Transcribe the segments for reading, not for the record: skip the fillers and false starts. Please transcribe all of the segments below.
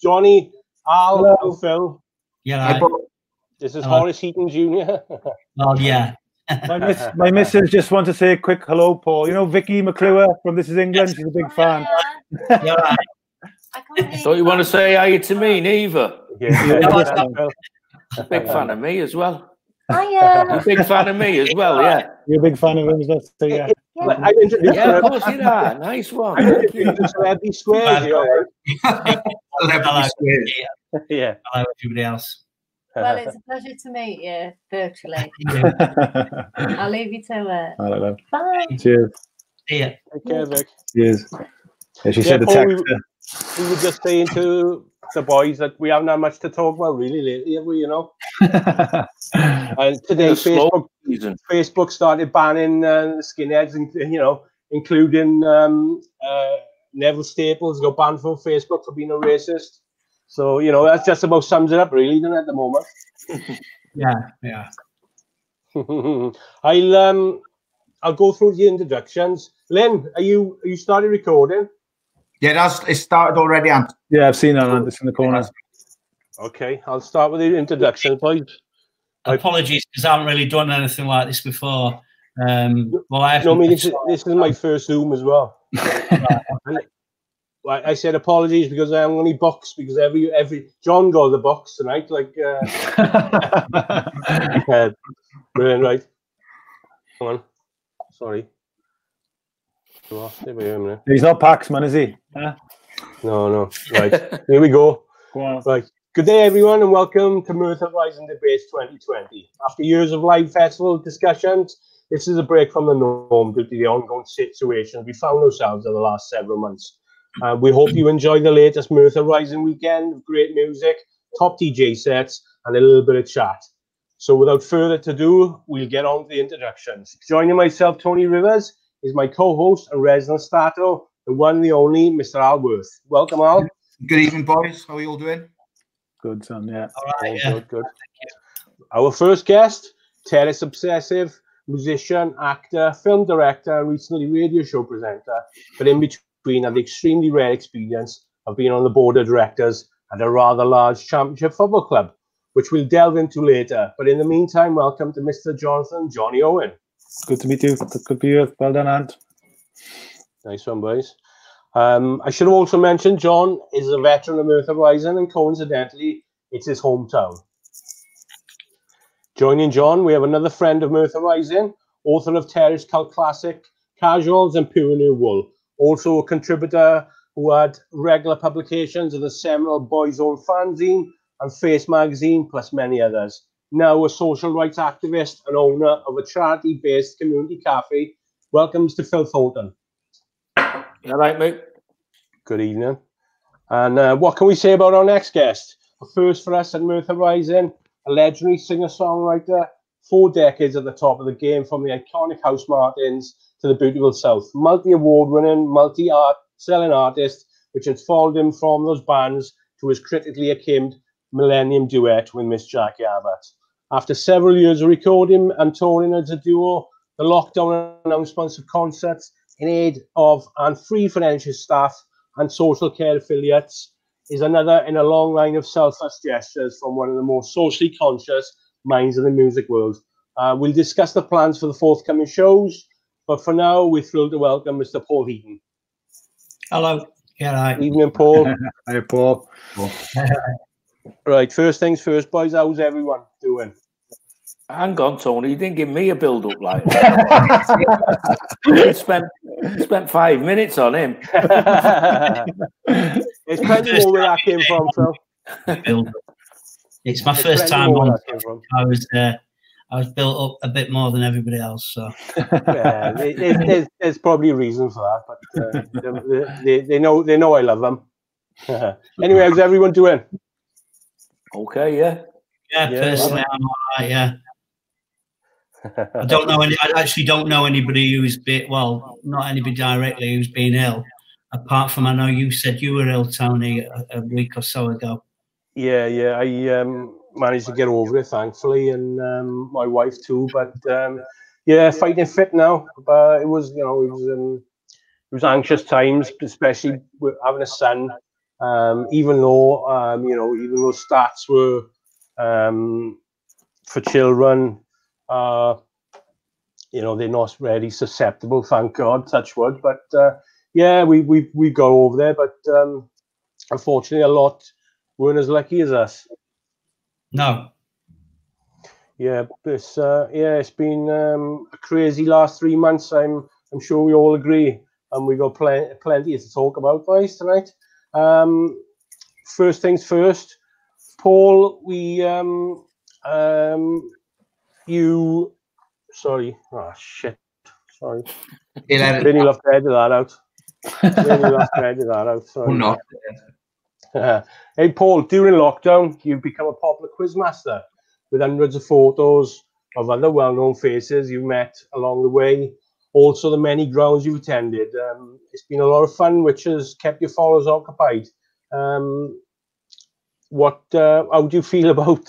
Jonny, Al, and Phil. Yeah, this is Horace Heaton Jr. Well, yeah. My missus just want to say a quick hello, Paul. You know Vicky McClure from This Is England? She's a big fan. Yeah, right. Don't you want to say hi to me, neither? Yeah. Big fan of me as well. Hiya. You're a big fan of me as well, yeah. You're a big fan of him, so yeah. Yeah, of course you are. Nice one. Thank you. Celebrity Squares, Yeah. Hello, everybody else. Well, it's a pleasure to meet you virtually. I'll leave you to it. I don't know. Bye. Cheers. Yeah. Take care, Vic. Cheers. Yeah, she said the text. We were just saying to the boys that we haven't had much to talk about really lately, have we, you know? And today Facebook started banning skinheads, you know, including Neville Staples got banned from Facebook for being a racist. So, you know, that just about sums it up really, doesn't it, at the moment? Yeah. I'll go through the introductions. Lynn, are you started recording? Yeah, it started already, Ant. Yeah, I've seen that, Ant. It's in the corner. Okay, I'll start with the introduction, please. Apologies, because I haven't really done anything like this before. This is my first Zoom as well. I said apologies because I haven't got any box, because every John got the box tonight. Like, brilliant, right? Come on, sorry. He's not Paxman, is he? Huh? No. Right, here we go. Go on. Right. Good day, everyone, and welcome to Merthyr Rising Debates 2020. After years of live festival discussions, this is a break from the norm due to the ongoing situation we found ourselves in the last several months. We hope you enjoy the latest Merthyr Rising weekend of great music, top DJ sets, and a little bit of chat. So without further ado, we'll get on to the introductions. Joining myself, Tony Rivers, is my co-host and resident stato, the one and the only Mr. Al Worth. Welcome, Al. Good evening, boys. How are you all doing? Good, son, yeah. All right, yeah. Good. Our first guest, terrace obsessive, musician, actor, film director, and recently radio show presenter, but in between had the extremely rare experience of being on the board of directors at a rather large championship football club, which we'll delve into later. But in the meantime, welcome to Mr. Jonathan Jonny Owen. Good to meet you. Good to be here. Well done, Ant. Nice one, boys. I should have also mentioned John is a veteran of Merthyr Rising, and coincidentally, it's his hometown. Joining John, we have another friend of Merthyr Rising, author of Terrace cult classic Casuals and Pure New Wool, also a contributor who had regular publications of the seminal Boys Own fanzine and Face magazine, plus many others. Now a social rights activist and owner of a charity-based community cafe. Welcome to Phil Thornton. All right, mate. Good evening. And what can we say about our next guest? A first for us at Merthyr Rising, a legendary singer-songwriter, 4 decades at the top of the game, from the iconic House Martins to the beautiful South. Multi-award-winning, multi-selling artist, which has followed him from those bands to his critically acclaimed Millennium duet with Miss Jackie Abbott. After several years of recording and touring as a duo, the lockdown announcements of concerts in aid of and free for NHS staff and social care affiliates is another in a long line of selfless gestures from one of the most socially conscious minds in the music world. We'll discuss the plans for the forthcoming shows, but for now, we're thrilled to welcome Mr. Paul Heaton. Hello. Yeah, right. Evening, Paul. Hi, Paul. Right, first things first, boys. How's everyone doing? Hang on, Tony. You didn't give me a build-up like that. You spent 5 minutes on him. There's plenty more where that came from, Phil. It's my first time on. I was built up a bit more than everybody else. So yeah, there's probably a reason for that, but they know I love them. Anyway, how's everyone doing? Okay, yeah. Yeah, personally, I'm all right, yeah. I actually don't know anybody who's been, well, not anybody directly who's been ill, apart from, I know you said you were ill, Tony, a week or so ago. Yeah, I managed to get over it, thankfully, and my wife too, but yeah, fighting fit now. But it was, you know, it was anxious times, especially with having a son even though even though stats were for children, they're not really susceptible, thank God, touch wood. But yeah, we go over there, but unfortunately, a lot weren't as lucky as us. No. Yeah, it's been a crazy last 3 months. I'm sure we all agree, and we got plenty to talk about, boys, tonight. First things first, Paul. Sorry. Oh shit. Sorry. Really love to edit that out. Sorry. I'm not. Hey, Paul, during lockdown, you've become a popular quizmaster with hundreds of photos of other well-known faces you met along the way. Also, the many grounds you've attended. It's been a lot of fun, which has kept your followers occupied. How do you feel about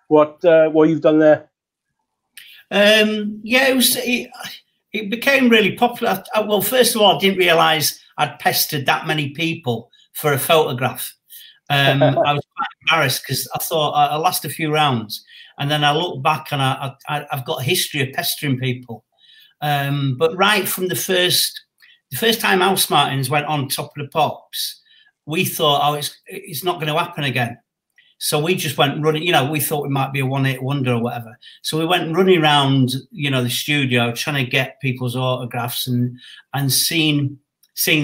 what you've done there? Yeah, it became really popular. Well, first of all, I didn't realise I'd pestered that many people for a photograph. I was quite embarrassed because I thought I'll last a few rounds, and then I look back and I've got a history of pestering people. But right from the first time House Martins went on Top of the Pops, we thought, oh, it's not going to happen again. So we just went running, we thought it might be a one-hit wonder or whatever. So we went running around, the studio trying to get people's autographs and seeing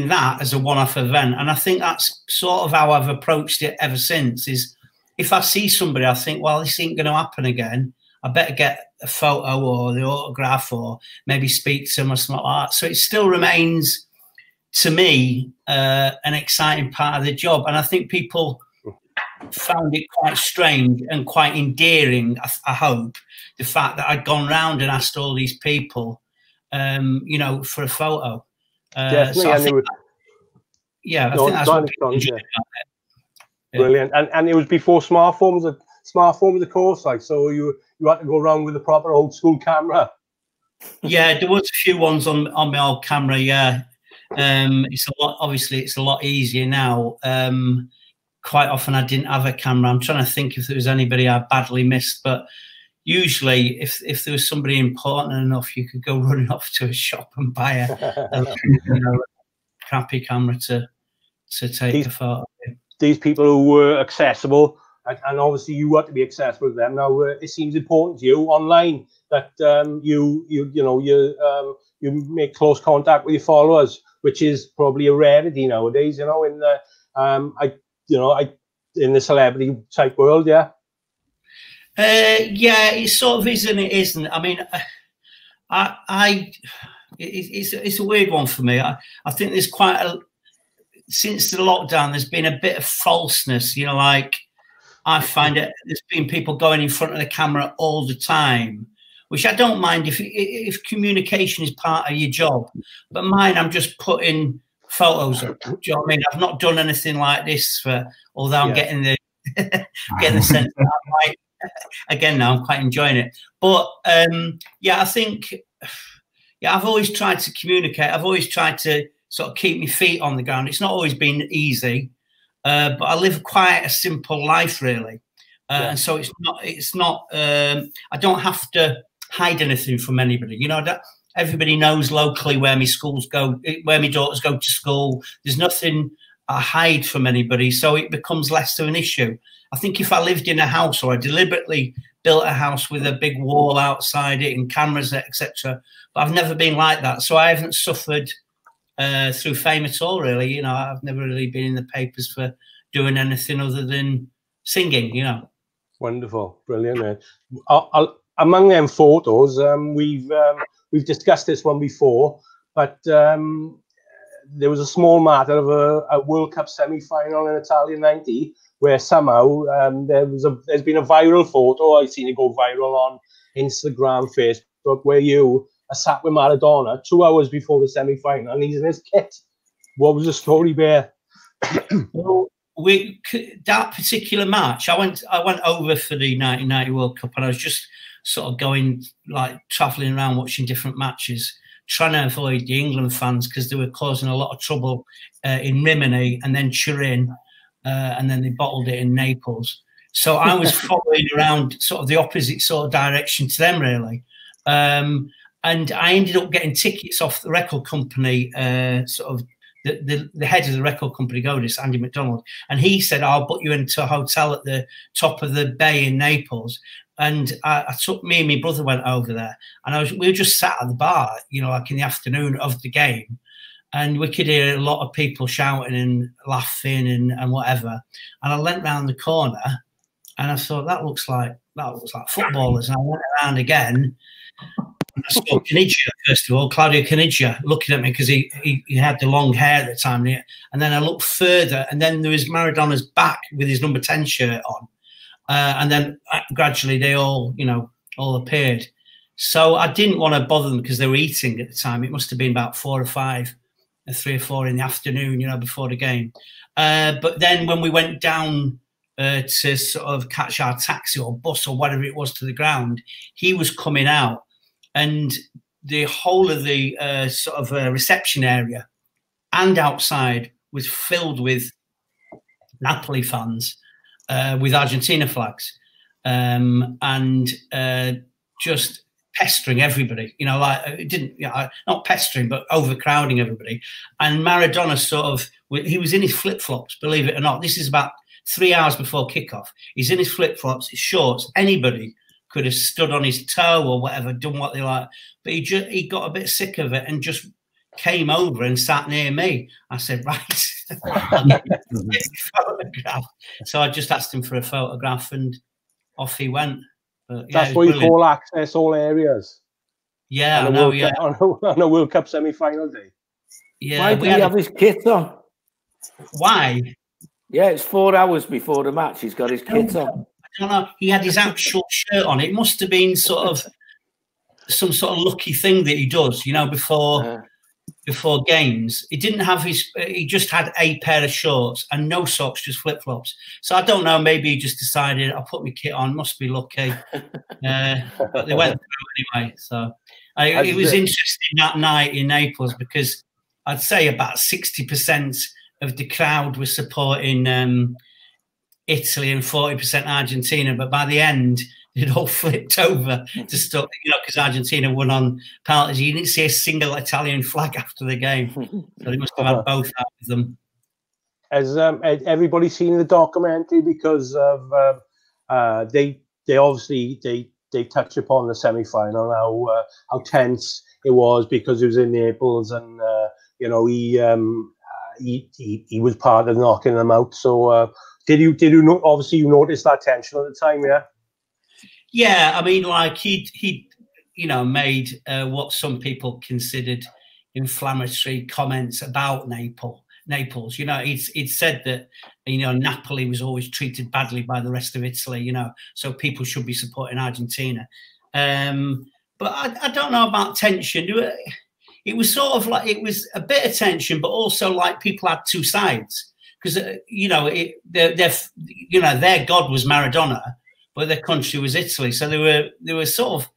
that as a one-off event. And I think that's sort of how I've approached it ever since, is if I see somebody, I think, well, this ain't going to happen again. I better get a photo or the autograph or maybe speak to them or something like that. So it still remains, to me, an exciting part of the job. And I think people found it quite strange and quite endearing, I hope, the fact that I'd gone round and asked all these people, for a photo. Definitely, so I think that's what people enjoyed about it. Yeah. Brilliant, and it was before smartphones. Of course, like, so you had to go around with a proper old school camera. Yeah, there was a few ones on my old camera. Yeah, it's a lot easier now. Quite often I didn't have a camera. I'm trying to think if there was anybody I badly missed, but usually if there was somebody important enough, you could go running off to a shop and buy a crappy camera to take a photo. These people who were accessible, and obviously you had to be accessible to them. Now it seems important to you online that you make close contact with your followers, which is probably a rarity nowadays. In the celebrity type world, yeah. Yeah, it sort of is and it isn't. I mean, it's a weird one for me. I think there's since the lockdown, there's been a bit of falseness. Like I find there's been people going in front of the camera all the time, which I don't mind if communication is part of your job. But mine, I'm just putting photos up. Do you know what I mean? I've not done anything like this although I'm getting the sense that I might again now. I'm quite enjoying it. But I think I've always tried to communicate. I've always tried to sort of keep my feet on the ground. It's not always been easy, but I live quite a simple life, really. And so it's not. I don't have to hide anything from anybody. That everybody knows locally where my schools go, where my daughters go to school. There's nothing I hide from anybody, so it becomes less of an issue. I think if I lived in a house, or I deliberately built a house with a big wall outside it and cameras, etc., but I've never been like that, so I haven't suffered through fame at all, really. I've never really been in the papers for doing anything other than singing. Wonderful, brilliant, man. Among them photos, we've discussed this one before, but there was a small matter of a World Cup semi-final in Italia '90, where somehow there's been a viral photo. I've seen it go viral on Instagram, Facebook, where you are sat with Maradona 2 hours before the semi-final, and he's in his kit. What was the story there? Well, that particular match, I went over for the 1990 World Cup, and I was just sort of going, like, travelling around watching different matches, trying to avoid the England fans because they were causing a lot of trouble in Rimini and then Turin. and then they bottled it in Naples. So I was following around sort of the opposite sort of direction to them, really. And I ended up getting tickets off the record company, sort of the head of the record company, Godis, Andy McDonald, and he said, I'll put you into a hotel at the top of the bay in Naples. And I took me and my brother went over there, and we were just sat at the bar, you know, like in the afternoon of the game, and we could hear a lot of people shouting and laughing and whatever. And I went round the corner, and I thought that looks like footballers. And I went around again. And I saw Caniggia, first of all, Claudio Caniggia, looking at me because he had the long hair at the time. And then I looked further, and then there was Maradona's back with his number 10 shirt on. And then gradually they all, you know, all appeared. So I didn't want to bother them because they were eating at the time. It must have been about 4 or 5, 3 or 4 in the afternoon, you know, before the game. But then when we went down to sort of catch our taxi or bus or whatever it was to the ground, he was coming out, and the whole of the sort of reception area and outside was filled with Napoli fans. With Argentina flags, and just pestering everybody, you know, like it didn't, you know, not pestering, but overcrowding everybody. And Maradona sort of, he was in his flip-flops, believe it or not. This is about 3 hours before kickoff. He's in his flip-flops, his shorts. Anybody could have stood on his toe or whatever, done what they like. But he got a bit sick of it and just came over and sat near me. I said, right. Photograph. So I just asked him for a photograph, and off he went. But, yeah, that's what you call access all areas. Yeah, on a World Cup semi-final day. Yeah, why did he have his kit on? Why? Yeah, it's 4 hours before the match. He's got his kit on. I don't know. He had his actual shirt on. It must have been sort of some sort of lucky thing that he does, you know, before games. He didn't have he just had a pair of shorts and no socks, just flip-flops. So I don't know, maybe he just decided, I'll put my kit on, must be lucky. But they went through anyway. So it was interesting that night in Naples, because I'd say about 60% of the crowd was supporting Italy and 40% Argentina. But by the end, it all flipped over to stop, you know, because Argentina won on penalties. You didn't see a single Italian flag after the game, so they must have had both out of them. Has everybody seen the documentary? Because of they obviously they touch upon the semi-final, how tense it was because it was in Naples, and you know, he was part of knocking them out. So did you know? Obviously, you noticed that tension at the time, yeah. Yeah, I mean, like he you know, made what some people considered inflammatory comments about Naples. You know, he'd said that, you know, Napoli was always treated badly by the rest of Italy, you know, so people should be supporting Argentina. But I don't know about tension. It was sort of like, it was a bit of tension, but also like people had two sides, because you know, their god was Maradona, but their country was Italy, so they were sort of,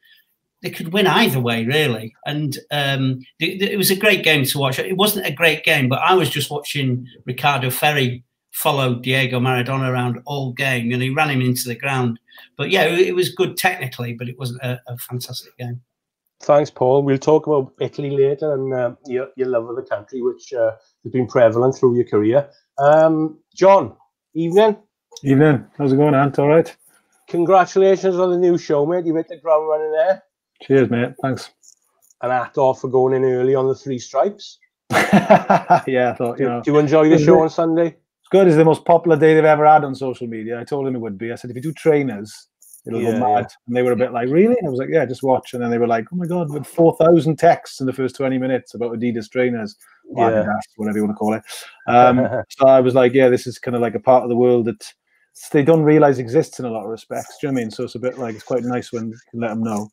they could win either way, really. And it was a great game to watch. It wasn't a great game, but I was just watching Ricardo Ferri follow Diego Maradona around all game, and he ran him into the ground. But yeah, it was good technically, but it wasn't a fantastic game. Thanks, Paul. We'll talk about Italy later and your love of the country, which has been prevalent through your career. John, evening. Evening. How's it going, Ant? All right? Congratulations on the new show, mate. You hit the ground running there. Cheers, mate. Thanks. And hat off for going in early on the 3 Stripes. Yeah, I thought, you know. Do you enjoy the show on Sunday? It's good. It's the most popular day they've ever had on social media. I told him it would be. I said, if you do trainers, it'll go mad. Yeah. And they were a bit like, really? And I was like, yeah, just watch. And then they were like, oh my God, we had 4,000 texts in the first 20 minutes about Adidas trainers, Adidas, whatever you want to call it. So I was like, yeah, this is kind of like a part of the world that they don't realize exists in a lot of respects. Do you know what I mean? So it's a bit like, it's quite nice when you can let them know.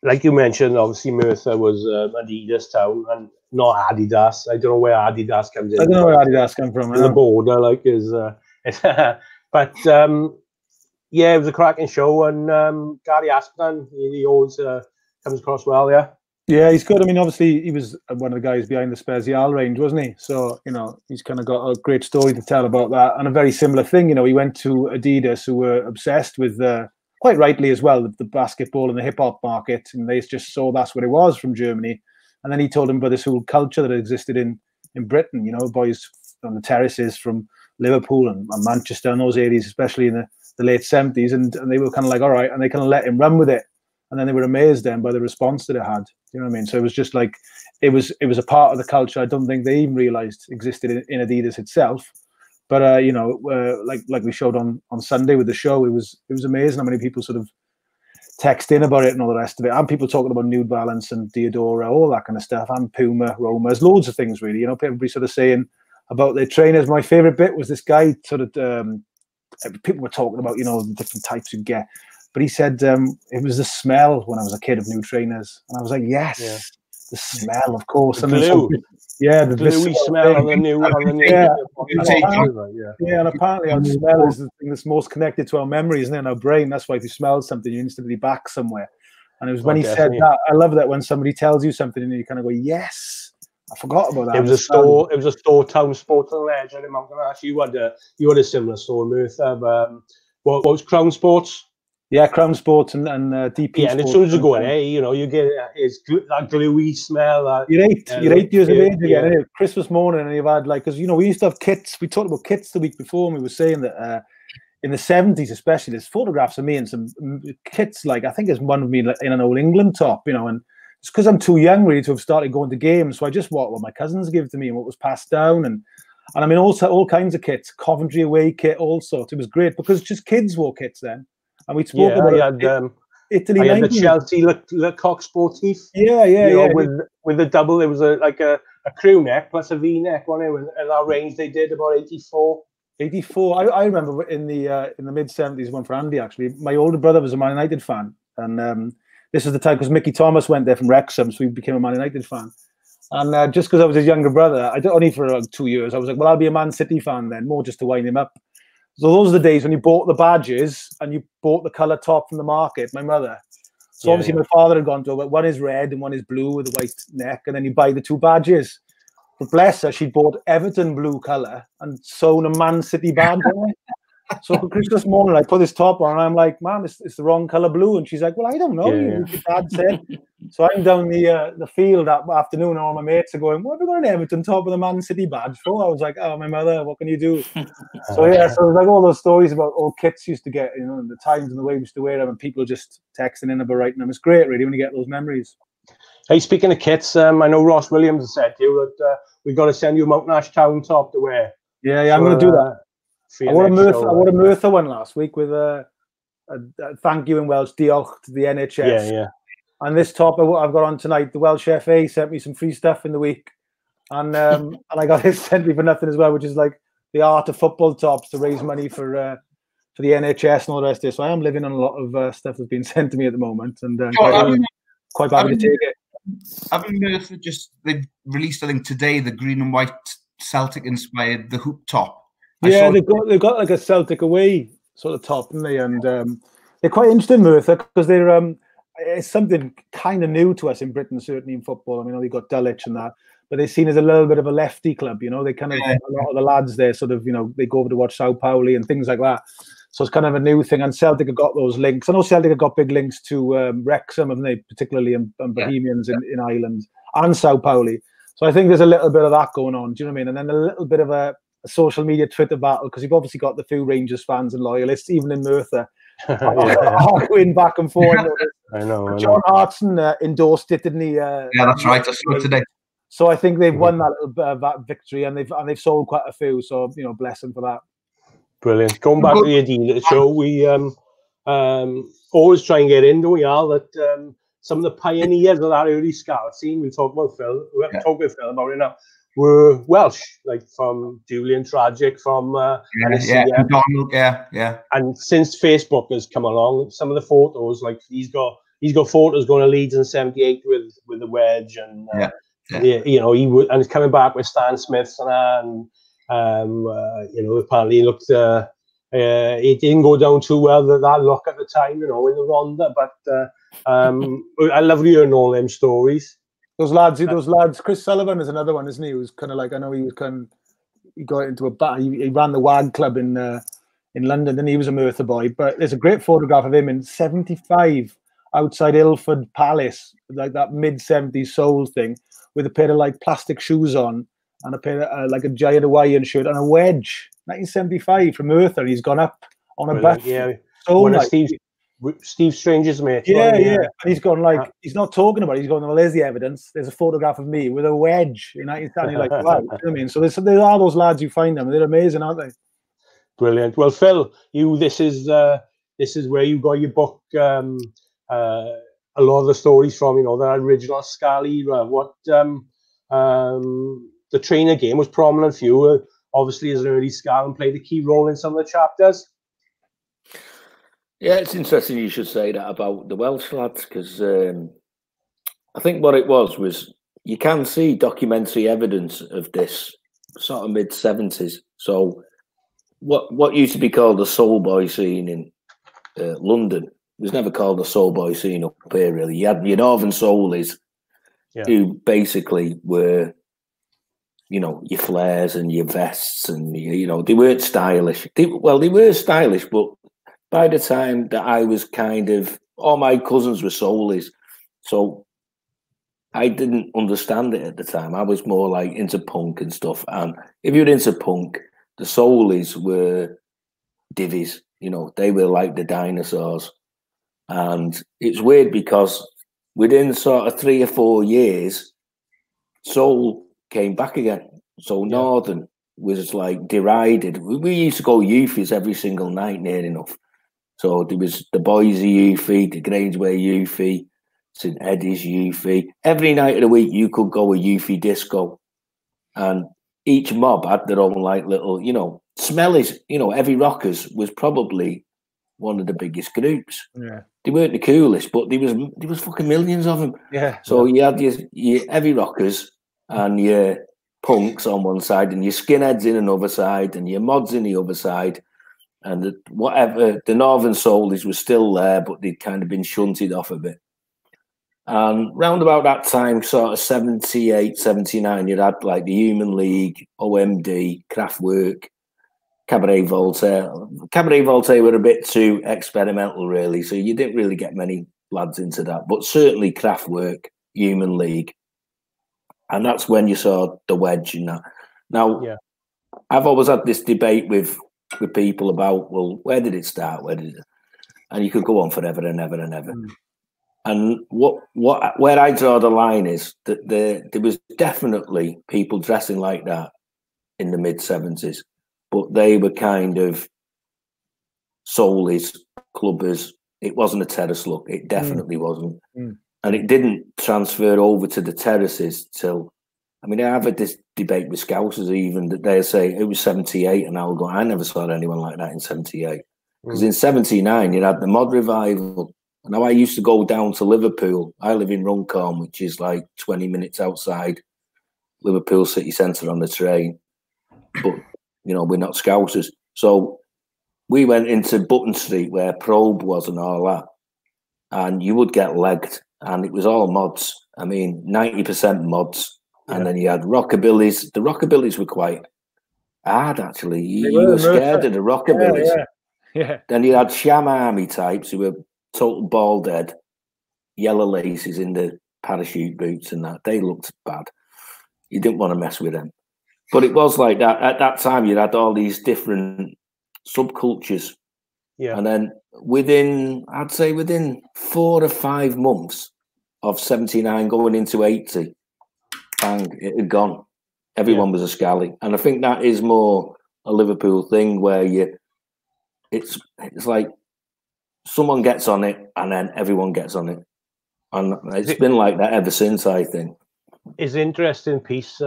Like you mentioned, obviously Merthyr was Adidas town and not Adidas. I don't know where Adidas comes in. I don't know where Adidas come from. The border, like, is but yeah, it was a cracking show, and Gary Aspden, he always comes across well, yeah. Yeah, he's good. I mean, obviously, he was one of the guys behind the Spezial range, wasn't he? So, you know, he's kind of got a great story to tell about that. And a very similar thing, you know, he went to Adidas, who were obsessed with, quite rightly as well, the basketball and the hip-hop market. And they just saw that's what it was from Germany. And then he told them about this whole culture that existed in Britain, you know, boys on the terraces from Liverpool and Manchester and those areas, especially in the late 70s. And they were kind of like, all right. And they kind of let him run with it. And then they were amazed then by the response that it had. You know what I mean? So it was just like, it was a part of the culture I don't think they even realized existed in Adidas itself. But you know, like we showed on Sunday with the show, it was amazing how many people sort of text in about it and all the rest of it. And people talking about New Balance and Diadora, all that kind of stuff, and Puma, Roma. There's loads of things really. You know, everybody sort of saying about their trainers. My favorite bit was this guy sort of people were talking about, you know, the different types you get. But he said it was the smell when I was a kid of new trainers, and I was like, yes, the smell, of course. The glue. The gluey smell on the new. And apparently our smell is the thing that's most connected to our memories, isn't it? In our brain. That's why if you smell something, you're instantly back somewhere. And it was when he said that. I love that when somebody tells you something and you kind of go, yes, I forgot about that. It was a store, Town Sports and Leisure in Mountain Ash. You had a similar store, Merthyr. What was Crown Sports? Yeah, Crown Sports and DP. Yeah, and as soon as you go in, you know, you get that gluey smell. You're 8 years of age again. Anyway, Christmas morning, and you've had like, because you know we used to have kits. We talked about kits the week before, and we were saying that in the 70s, especially, there's photographs of me and some kits. Like I think there's one of me in an Old England top, you know, and it's because I'm too young really to have started going to games, so I just what my cousins give to me and what was passed down, and I mean also all kinds of kits, Coventry away kit, all sorts. It was great because just kids wore kits then. And we spoke about Italy. I had the Chelsea Le Coq Sportif. With the double. It was a crew neck plus a V neck, wasn't it? And our range they did about 84. 84. I remember in the mid 70s, one for Andy actually. My older brother was a Man United fan, and this was the time because Mickey Thomas went there from Wrexham, so he became a Man United fan. And just because I was his younger brother, only for like 2 years, I was like, well, I'll be a Man City fan then, more just to wind him up. So those are the days when you bought the badges and you bought the colour top from the market, my mother. So obviously my father had gone to it. One is red and one is blue with a white neck. And then you buy the two badges. But bless her, she bought Everton blue colour and sewn a Man City badge on it. So for Christmas morning, I put this top on and I'm like, Mom, it's the wrong colour blue. And she's like, well, I don't know. Your dad said. So I'm down the field that afternoon and all my mates are going, what have we got an Everton top with a Man City badge for? I was like, oh, my mother, what can you do? So yeah, so like all those stories about old kits used to get, you know, and the times and the way we used to wear them and people just texting in about writing them. It's great, really, when you get those memories. Hey, speaking of kits, I know Ross Williams has said to you that we've got to send you a Mountain Ash Town top to wear. Yeah, I'm going to do that. I wore a Merthyr one last week with a thank you in Welsh, diolch to the NHS. Yeah. And this top I've got on tonight, the Welsh FA sent me some free stuff in the week. And I got this sent me for nothing as well, which is like the art of football tops to raise money for the NHS and all the rest of it. So I am living on a lot of stuff that's been sent to me at the moment. And quite happy to take it. Haven't Merthyr they've released, I think, today, the green and white Celtic-inspired, the hoop top. Yeah, they've got like a Celtic away sort of top, haven't they? And they're quite interesting, Merthyr, because they're it's something kind of new to us in Britain, certainly in football. I mean, they've got Dulwich and that, but they're seen as a little bit of a lefty club, you know. They kind of a lot of the lads there sort of, you know, they go over to watch Sao Paulo and things like that. So it's kind of a new thing. And Celtic have got those links. I know Celtic have got big links to Wrexham, haven't they? Particularly in Bohemians in Ireland and Sao Paulo. So I think there's a little bit of that going on. Do you know what I mean? And then a little bit of a social media Twitter battle, because you've obviously got the few Rangers fans and loyalists, even in Merthyr, arguing back and forth. I know. John Hartson endorsed it, didn't he? Yeah, that's right. I saw it today. So I think they've won that little bit of that victory, and they've sold quite a few. So, you know, bless them for that. Brilliant. Going back to the Adidas show, we always try and get into that some of the pioneers of that early scout scene. We talked about Phil. We haven't talked with Phil about it now. Were Welsh, like from Julian Tragic, from Donald, And since Facebook has come along, some of the photos, like he's got photos going to Leeds in '78 with the wedge, and you know, and he's coming back with Stan Smiths and you know, apparently looked it didn't go down too well that look at the time, you know, in the Ronda, but I love hearing all them stories. Those lads. Chris Sullivan is another one, isn't he? He was kind of like, I know he got into a bar. He ran the WAG club in London, and he was a Merthyr boy. But there's a great photograph of him in '75 outside Ilford Palace, like that mid-70s soul thing, with a pair of like plastic shoes on and a pair of like a giant Hawaiian shirt and a wedge. 1975 from Merthyr. He's gone up on a bus. Yeah, so one of like, Steve Strange's mates. Yeah. And he's gone like, he's not talking about it. He's going, well, there's the evidence. There's a photograph of me with a wedge in 1970. Like, wow. You know what I mean? So there are those lads, you find them. They're amazing, aren't they? Brilliant. Well, Phil, this is where you got your book. A lot of the stories from, the original Scal era. What the trainer game was prominent for you, obviously as an early Scal, and played a key role in some of the chapters. Yeah, it's interesting you should say that about the Welsh lads, because I think what it was you can see documentary evidence of this sort of mid-70s. So what used to be called the soul boy scene in London was never called the soul boy scene up here, really. You had your Northern Soulies, who basically were, your flares and your vests, and, they weren't stylish. They were stylish, but by the time that I was all my cousins were soulies, so I didn't understand it at the time. I was more like into punk and stuff. And if you were into punk, the soulies were divvies. They were like the dinosaurs. And it's weird because within sort of 3 or 4 years, soul came back again. So Northern was like derided. We used to go Euphies every single night, near enough. So there was the Boise Eufy, the Grangeway Eufy, St Eddie's Eufy. Every night of the week you could go a Eufy disco. And each mob had their own like little, Smellies, Heavy Rockers was probably one of the biggest groups. Yeah. They weren't the coolest, but there was fucking millions of them. Yeah. So you had your Heavy Rockers and your punks on one side, and your skinheads in another side, and your mods in the other side. And the Northern Soulies were still there, but they'd kind of been shunted off a bit. And round about that time, sort of 78, 79, you'd had like the Human League, OMD, Kraftwerk, Cabaret Voltaire. Cabaret Voltaire were a bit too experimental, really, so you didn't really get many lads into that. But certainly Kraftwerk, Human League. And that's when you saw the wedge in that. Now, I've always had this debate with people about, well, where did it start? And you could go on forever and ever and ever. And where I draw the line is that there was definitely people dressing like that in the mid-70s, but they were kind of soulies, clubbers. It wasn't a terrace look. It definitely wasn't. And it didn't transfer over to the terraces till, I have had this debate with Scousers even, that they say it was 78, and I'll go, I never saw anyone like that in 78. Because in 79, you had the mod revival. Now, I used to go down to Liverpool. I live in Runcorn, which is like 20 minutes outside Liverpool city centre on the train. But, we're not Scousers. So we went into Button Street where Probe was and all that. And you would get legged. And it was all mods. 90% mods. And then you had rockabillys. The rockabillys were quite hard, actually. You were scared of the rockabillys. Yeah. Then you had Sham Army types who were total bald head, yellow laces in the parachute boots and that. They looked bad. You didn't want to mess with them. But it was like that. At that time, you had all these different subcultures. Yeah. And then within 4 or 5 months of 79 going into 80, bang, it had gone. Everyone was a scally. And I think that is more a Liverpool thing where it's like someone gets on it and then everyone gets on it. And it's been like that ever since, I think. It's an interesting piece.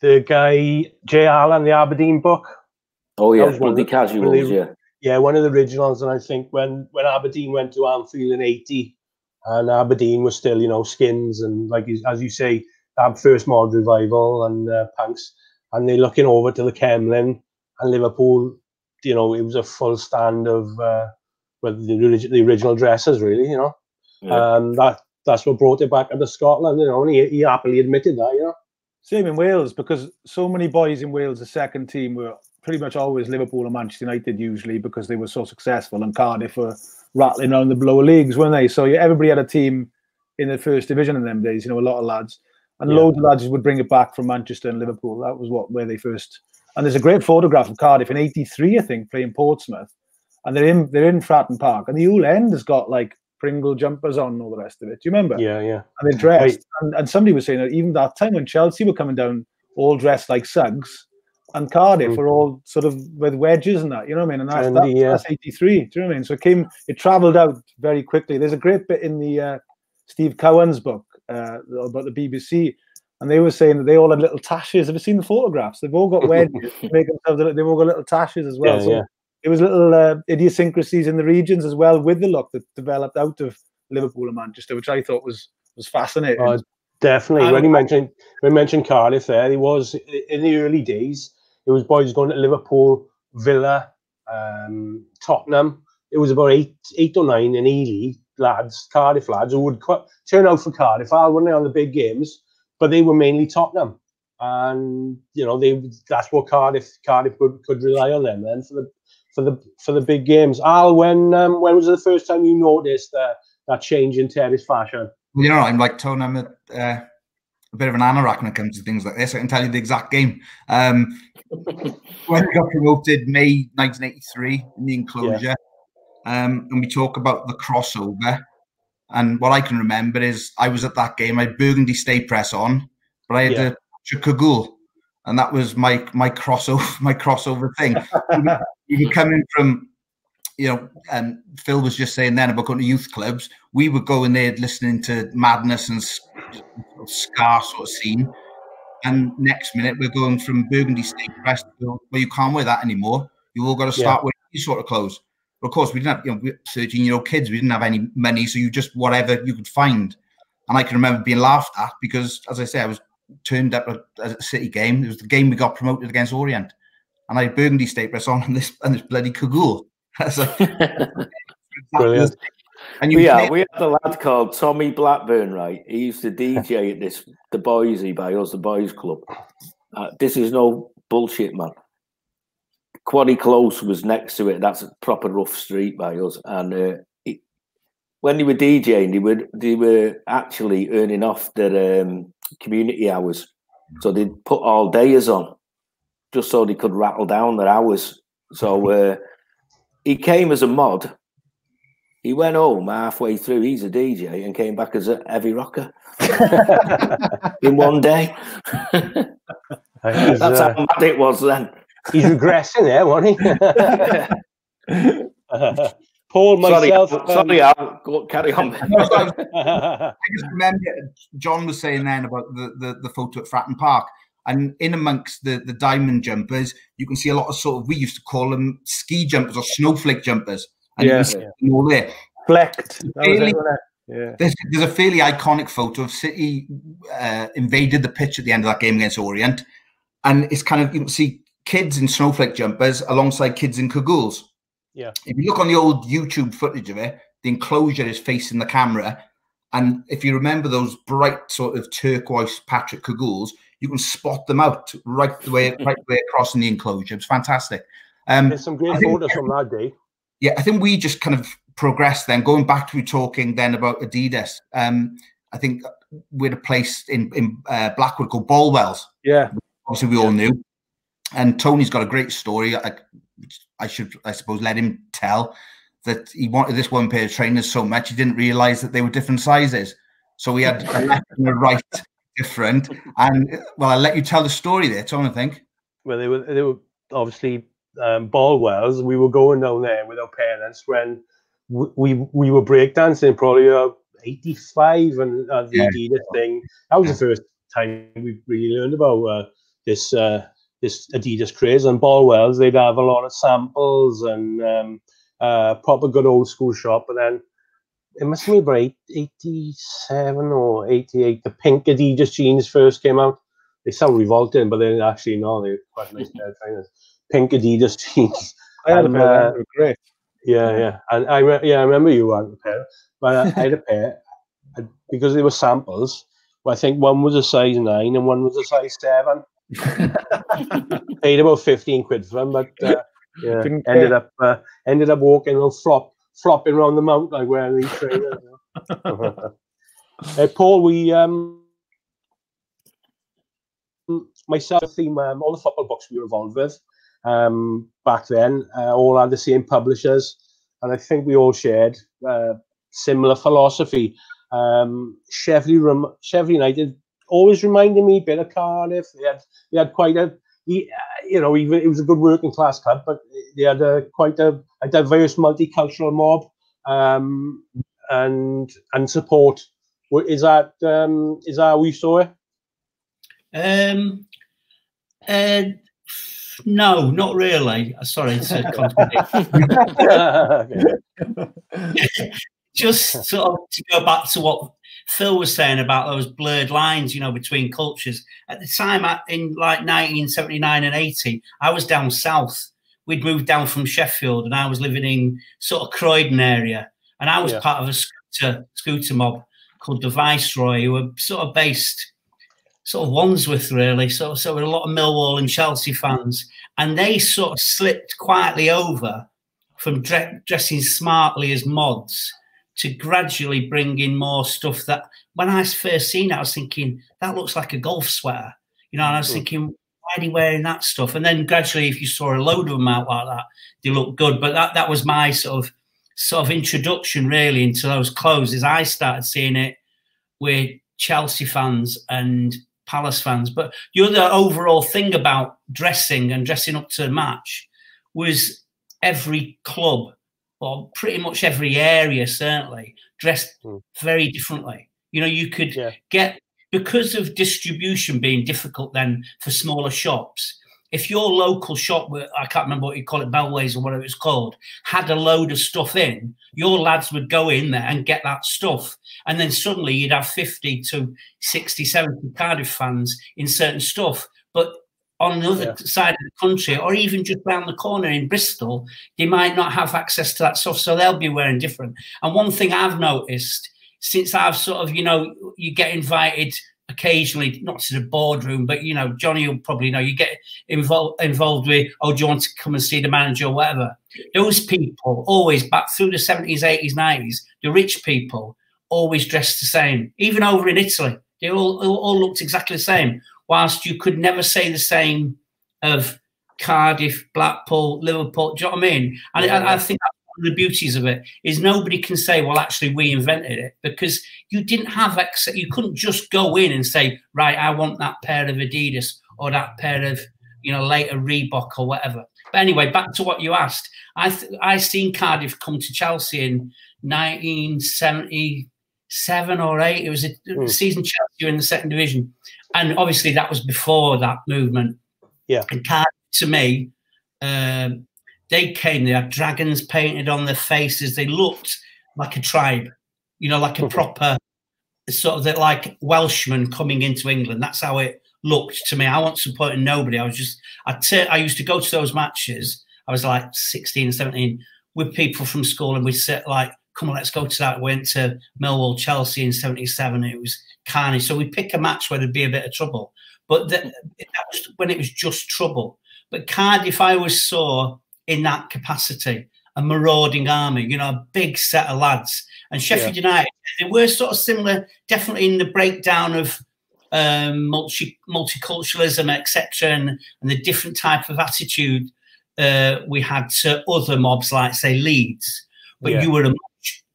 The guy, J. Allen, the Aberdeen book. Oh, yeah, Bloody Casuals, Yeah, one of the originals. And I think when Aberdeen went to Anfield in 80, and Aberdeen was still, skins and, like as you say, that first mod revival and punks, and they're looking over to the Kemlyn and Liverpool. It was a full stand of the original dressers, really. that's what brought it back into Scotland, you know, and he happily admitted that, you know. Same in Wales, because so many boys in Wales, the second team, were pretty much always Liverpool and Manchester United, usually, because they were so successful, and Cardiff were rattling around the lower leagues, weren't they? So everybody had a team in the first division in them days, you know, a lot of lads. And loads of lads would bring it back from Manchester and Liverpool. That was where they first... And there's a great photograph of Cardiff in '83, I think, playing Portsmouth. And they're in Fratton Park. And the whole end has got, like, Pringle jumpers on and all the rest of it. Do you remember? Yeah, yeah. And they're dressed. And somebody was saying that even that time when Chelsea were coming down all dressed like Suggs, and Cardiff were all sort of with wedges and that, you know what I mean? And that's 83. Do you know what I mean? So it travelled out very quickly. There's a great bit in the Steve Cowan's book about the BBC, and they were saying that they all had little tashes. Have you seen the photographs? They've all got wedges. They've all got little tashes as well. It was little idiosyncrasies in the regions as well with the look that developed out of Liverpool and Manchester, which I thought was fascinating. Oh, definitely. When you mentioned Cardiff there, it was in the early days. It was boys going to Liverpool, Villa, Tottenham. It was about eight or nine in Ely lads, Cardiff lads, who would turn out for Cardiff, wouldn't they, on the big games? But they were mainly Tottenham, and you know that's what Cardiff could rely on them then for the big games. Al, when was the first time you noticed that change in Terry's fashion? You know, I'm like Tony, I'm a bit of an anorak when it comes to things like this. I can tell you the exact game. When we got promoted May 1983 in the enclosure, and we talk about the crossover. And what I can remember is I was at that game. I had burgundy stay press on, but I had the cagoule, and that was my crossover thing. We were coming from, you know, and Phil was just saying then about going to youth clubs. We were going there listening to Madness and Scar sort of scene. And next minute, we're going from burgundy stay press to, well, you can't wear that anymore. You all got to start wearing these sort of clothes. But of course, we didn't have, you know, 13-year-old kids. We didn't have any money, so you just whatever you could find. And I can remember being laughed at because, as I say, I was turned up at a City game. It was the game we got promoted against Orient, and I had burgundy stay press on and this bloody cagoule. Brilliant. And we had a lad called Tommy Blackburn, right? He used to DJ at the Boysey by us, the boys club. This is no bullshit, man. Quaddy Close was next to it. That's a proper rough street by us. And when they were DJing, they were actually earning off their community hours. So they'd put all dayers on just so they could rattle down their hours. So he came as a mod. He went home halfway through. He's a DJ and came back as a heavy rocker in one day. That's how mad it was then. He's regressing there, wasn't he? Paul, myself. Sorry, Al. Go, carry on. I just remember John was saying then about the photo at Fratton Park. And in amongst the diamond jumpers, you can see a lot of sort of, we used to call them ski jumpers or snowflake jumpers. And you can see them all there. Flecked. There's a fairly iconic photo of City invaded the pitch at the end of that game against Orient. And it's kind of, you can see kids in snowflake jumpers alongside kids in cagoules. Yeah. If you look on the old YouTube footage of it, the enclosure is facing the camera. And if you remember those bright sort of turquoise Patrick cagoules, you can spot them out right the way across in the enclosure. It's fantastic. There's some great photos from that day. Yeah, I think we just kind of progressed then. Going back to talking then about Adidas, I think we had a place in Blackwood called Ballwells. Yeah. Obviously, we all knew. And Tony's got a great story. I suppose, let him tell that he wanted this one pair of trainers so much he didn't realise that they were different sizes. So we had a left and a right different. And well, I'll let you tell the story there, Tony, I think. Well, they were obviously Ballwells. We were going down there with our parents when we were breakdancing, probably 85, and the Adidas thing. That was the first time we really learned about this Adidas craze. And Ballwells, they'd have a lot of samples and proper good old school shop. But then it must be about 87 or 88. The pink Adidas jeans first came out. They sound revolting, but they're actually no, they're quite nice pair of trainers. Pink Adidas jeans. I had a pair. They were great. Yeah. And I remember you had a pair, but I had a pair. because they were samples. I think one was a size 9 and one was a size 7. Paid about 15 quid for them, but yeah, ended up walking and flopping around the mount like wearing these trainers. Paul, we myself, team, all the football books we were involved with back then all had the same publishers, and I think we all shared similar philosophy. Sheffield United always reminded me a bit of Cardiff. They had quite a, even it was a good working class club, but they had quite a diverse multicultural mob and support. Is that how we saw it? No, not really. Sorry to contradict. Just sort of to go back to what Phil was saying about those blurred lines, between cultures. At the time, in like 1979 and 80, I was down south. We'd moved down from Sheffield, and I was living in sort of Croydon area, and I was part of a scooter mob called the Viceroy, who were sort of based sort of Wandsworth, really. So with a lot of Millwall and Chelsea fans, and they sort of slipped quietly over from dressing smartly as mods to gradually bring in more stuff that when I first seen it, I was thinking, that looks like a golf sweater. And I was thinking, why are they wearing that stuff? And then gradually, if you saw a load of them out like that, they look good. But that was my sort of introduction really into those clothes, as I started seeing it with Chelsea fans and Palace fans. But the other overall thing about dressing and dressing up to a match was every club, or pretty much every area certainly, dressed very differently. You could get, because of distribution being difficult then for smaller shops, if your local shop, I can't remember what you call it, Bellways or whatever it's called, had a load of stuff in, your lads would go in there and get that stuff. And then suddenly you'd have 50 to 60, 70 Cardiff fans in certain stuff. But on the other side of the country, or even just round the corner in Bristol, they might not have access to that stuff, so they'll be wearing different. And one thing I've noticed, since I've sort of, you get invited occasionally, not to the boardroom, but, Jonny will probably know, you get involved with, oh, do you want to come and see the manager or whatever? Those people always, back through the 70s, 80s, 90s, the rich people always dressed the same. Even over in Italy, they all looked exactly the same. Whilst you could never say the same of Cardiff, Blackpool, Liverpool, do you know what I mean? And I think that's one of the beauties of it, is nobody can say, well, actually, we invented it, because you didn't have access. You couldn't just go in and say, right, I want that pair of Adidas or that pair of, later Reebok or whatever. But anyway, back to what you asked. I seen Cardiff come to Chelsea in 1977 or 8. It was a season Chelsea were in the second division. And obviously that was before that movement. Yeah. And Cardiff, to me, they came, they had dragons painted on their faces. They looked like a tribe, like a proper sort of like Welshman coming into England. That's how it looked to me. I wasn't supporting nobody. I used to go to those matches. I was like 16, 17 with people from school, and we'd sit like, come on, let's go to that. We went to Millwall, Chelsea in 77. It was carnage. So we pick a match where there'd be a bit of trouble. But that was when it was just trouble. But Cardiff, I always saw in that capacity a marauding army, a big set of lads. And Sheffield United, they were sort of similar, definitely in the breakdown of multiculturalism, etc., and the different type of attitude we had to other mobs, like, say, Leeds. But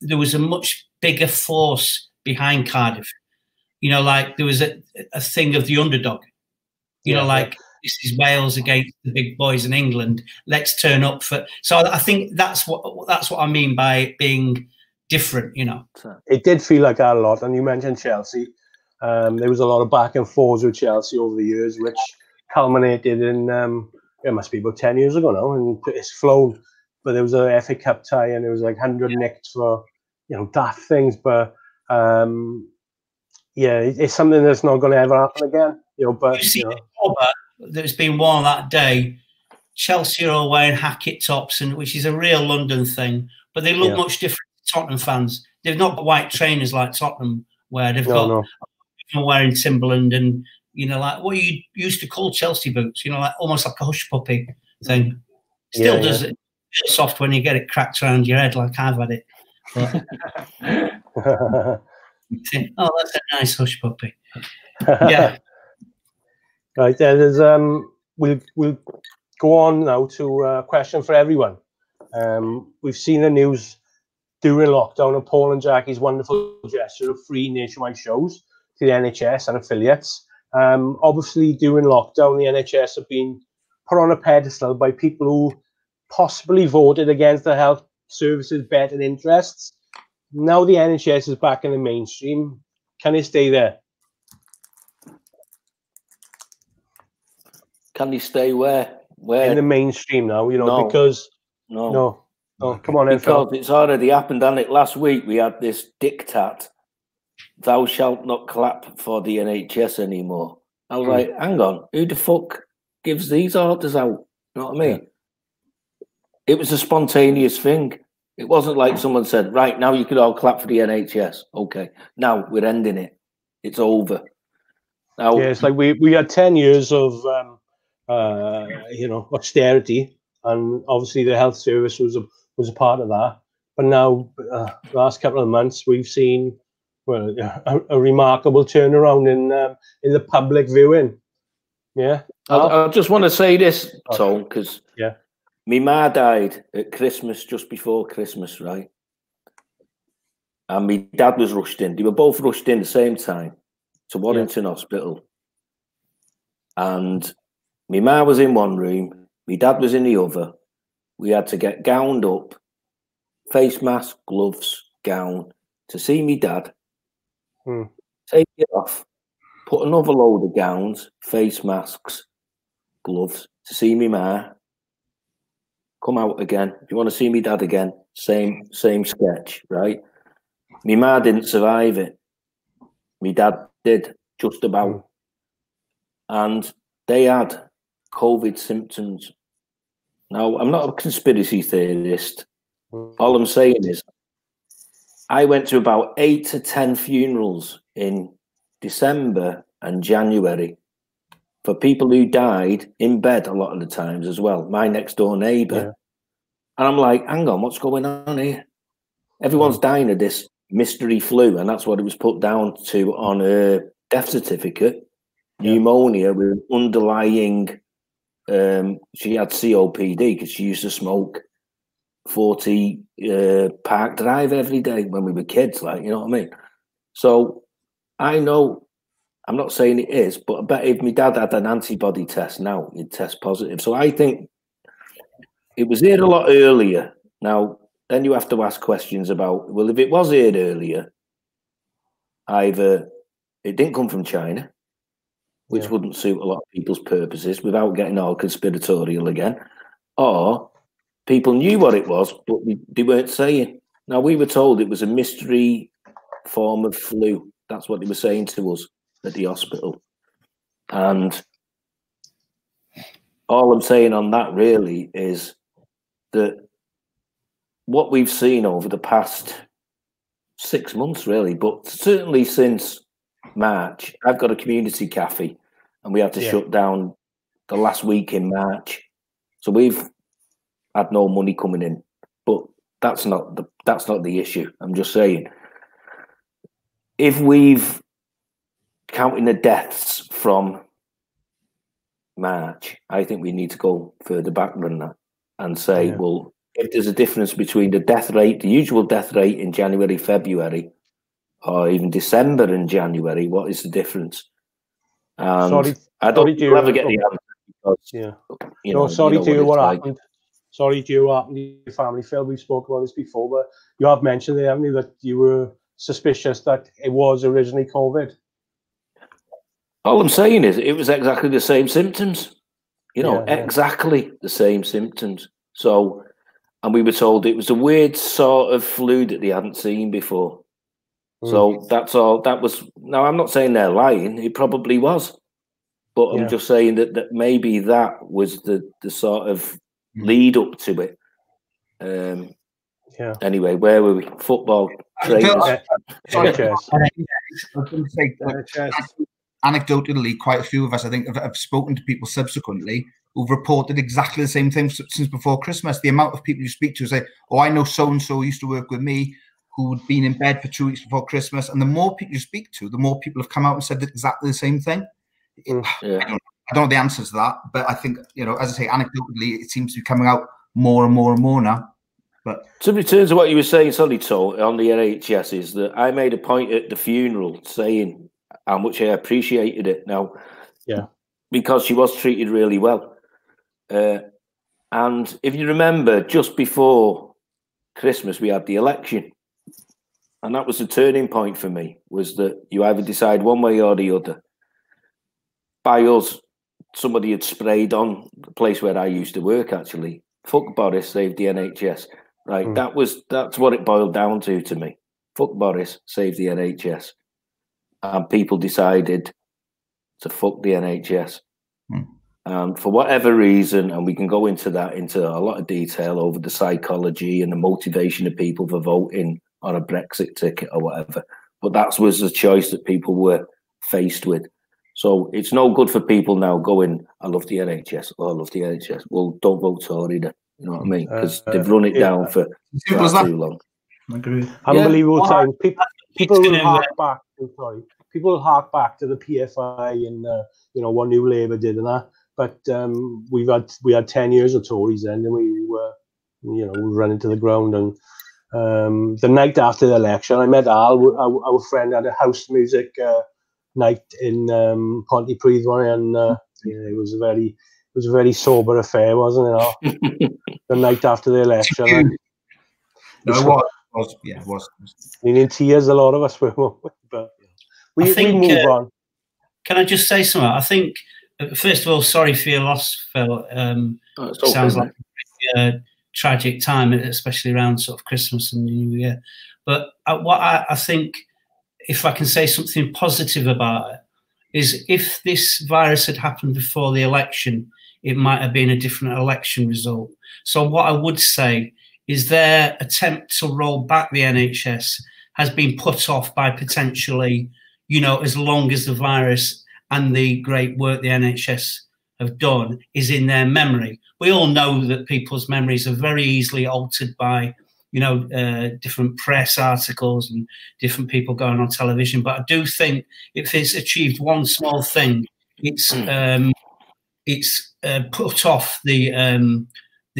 there was a much bigger force behind Cardiff. Like there was a thing of the underdog. Like this is Wales against the big boys in England. Let's turn up for. So I think that's what I mean by it being different. It did feel like that a lot. And you mentioned Chelsea. There was a lot of back and forth with Chelsea over the years, which culminated in it must be about 10 years ago now, and it's flown. But there was a FA Cup tie, and there was like 100 nicked for daft things. But it's something that's not going to ever happen again. But there's been one that day. Chelsea are all wearing Hackett tops, which is a real London thing. But they look much different to Tottenham fans. They've not got white trainers like Tottenham where they've got people wearing Timberland and, you know, like what you used to call Chelsea boots, you know, like almost like a hush puppy thing. Still does it feel soft when you get it cracked around your head like I've had it. But, oh, that's a nice hush puppy. Yeah. Right, there's we'll go on now to a question for everyone. We've seen the news during lockdown of Paul and Jackie's wonderful gesture of free nationwide shows to the NHS and affiliates. Obviously, during lockdown, the NHS have been put on a pedestal by people who possibly voted against the health services betting interests. Now the NHS is back in the mainstream. Can it stay there? Can he stay where? In the mainstream now, you know, because no, come on, because it's already happened, hasn't it? Last week we had this diktat: "Thou shalt not clap for the NHS anymore." I was like, hang on, who the fuck gives these orders out? You know what I mean? It was a spontaneous thing. It wasn't like someone said, right, now you can all clap for the NHS. Okay, now we're ending it. It's over. Now, it's like we had 10 years of you know, austerity, and obviously the health service was a part of that. But now, the last couple of months, we've seen a remarkable turnaround in the public viewing. Yeah, I just want to say this, Tom, because my ma died at Christmas, just before Christmas, right? And my dad was rushed in. They were both rushed in at the same time to Warrington Hospital. And my ma was in one room, my dad was in the other. We had to get gowned up, face mask, gloves, gown, to see me dad. Take it off, put another load of gowns, face masks, gloves, to see me ma. Come out again. If you want to see me dad again, same sketch, right? Me ma didn't survive it. Me dad did, just about. And they had COVID symptoms. Now, I'm not a conspiracy theorist. All I'm saying is I went to about 8 to 10 funerals in December and January for people who died in bed a lot of the times as well. My next door neighbour. And I'm like, hang on, what's going on here? Everyone's dying of this mystery flu, and that's what it was put down to on her death certificate. Pneumonia with underlying, she had COPD because she used to smoke 40 Park Drive every day when we were kids, like, you know what I mean? So I know, I'm not saying it is, but I bet if my dad had an antibody test now, he'd test positive. So I think it was here a lot earlier. Now, then you have to ask questions about, well, if it was here earlier, either it didn't come from China, which wouldn't suit a lot of people's purposes without getting all conspiratorial again, or people knew what it was, but they weren't saying. Now, we were told it was a mystery form of flu. That's what they were saying to us at the hospital. And all I'm saying on that really is that what we've seen over the past 6 months, really, but certainly since March, I've got a community cafe and we had to shut down the last week in March. So we've had no money coming in, but that's not the issue. I'm just saying, if we've counting the deaths from March, I think we need to go further back than that and say, well, if there's a difference between the death rate, the usual death rate in January, February, or even December and January, what is the difference? And I don't think we'll ever get the answer because, you know, sorry you know to you what like. happened. Sorry to you what happened to your family, Phil. We spoke about this before, but you have mentioned there, haven't you, that you were suspicious that it was originally COVID. All I'm saying is it was exactly the same symptoms, you know, exactly the same symptoms. So, and we were told it was a weird sort of flu that they hadn't seen before. So that's all. That was. Now, I'm not saying they're lying. It probably was, but I'm just saying that maybe that was the sort of lead up to it. Anyway, where were we? Football. Sanchez. was going to say, anecdotally, quite a few of us, I think, have spoken to people subsequently who've reported exactly the same thing since before Christmas. The amount of people you speak to say, "Oh, I know so-and-so used to work with me who'd been in bed for 2 weeks before Christmas." And the more people you speak to, the more people have come out and said exactly the same thing. Yeah. I don't know the answers to that, but I think, you know, as I say, anecdotally, it seems to be coming out more and more and more now. But to return to what you were saying, Sonny, on the NHS, is that I made a point at the funeral saying how much I appreciated it now. Yeah. Because she was treated really well. And if you remember, just before Christmas, we had the election. And that was the turning point for me, was that you either decide one way or the other. By us, somebody had sprayed on the place where I used to work, actually. Fuck Boris, save the NHS. Right, that's what it boiled down to me. Fuck Boris, save the NHS. And people decided to fuck the NHS. And for whatever reason, and we can go into a lot of detail over the psychology and the motivation of people for voting on a Brexit ticket or whatever. But that was the choice that people were faced with. So it's no good for people now going, I love the NHS, I love the NHS. Well, don't vote Tory then. You know what I mean? Because they've run it down for too long. I agree. Unbelievable time. People will hark back. Sorry, people will hark back to the PFI and you know, what New Labour did and that. But we had 10 years of Tories then, and we were, you know, we ran into the ground. And the night after the election, I met Al. Our friend had a house music night in Pontypridd, and you know, it was a very sober affair, wasn't it? The night after the election. No, it was. Yeah, it was. I mean, in tears, a lot of us were. But we move on. Can I just say something? I think, first of all, sorry for your loss, Phil. Sounds like a tragic time, especially around sort of Christmas and New Year. But what I think, if I can say something positive about it, is if this virus had happened before the election, it might have been a different election result. So what I would say is their attempt to roll back the NHS has been put off by potentially, you know, as long as the virus and the great work the NHS have done is in their memory. We all know that people's memories are very easily altered by, you know, different press articles and different people going on television. But I do think if it's achieved one small thing, it's put off the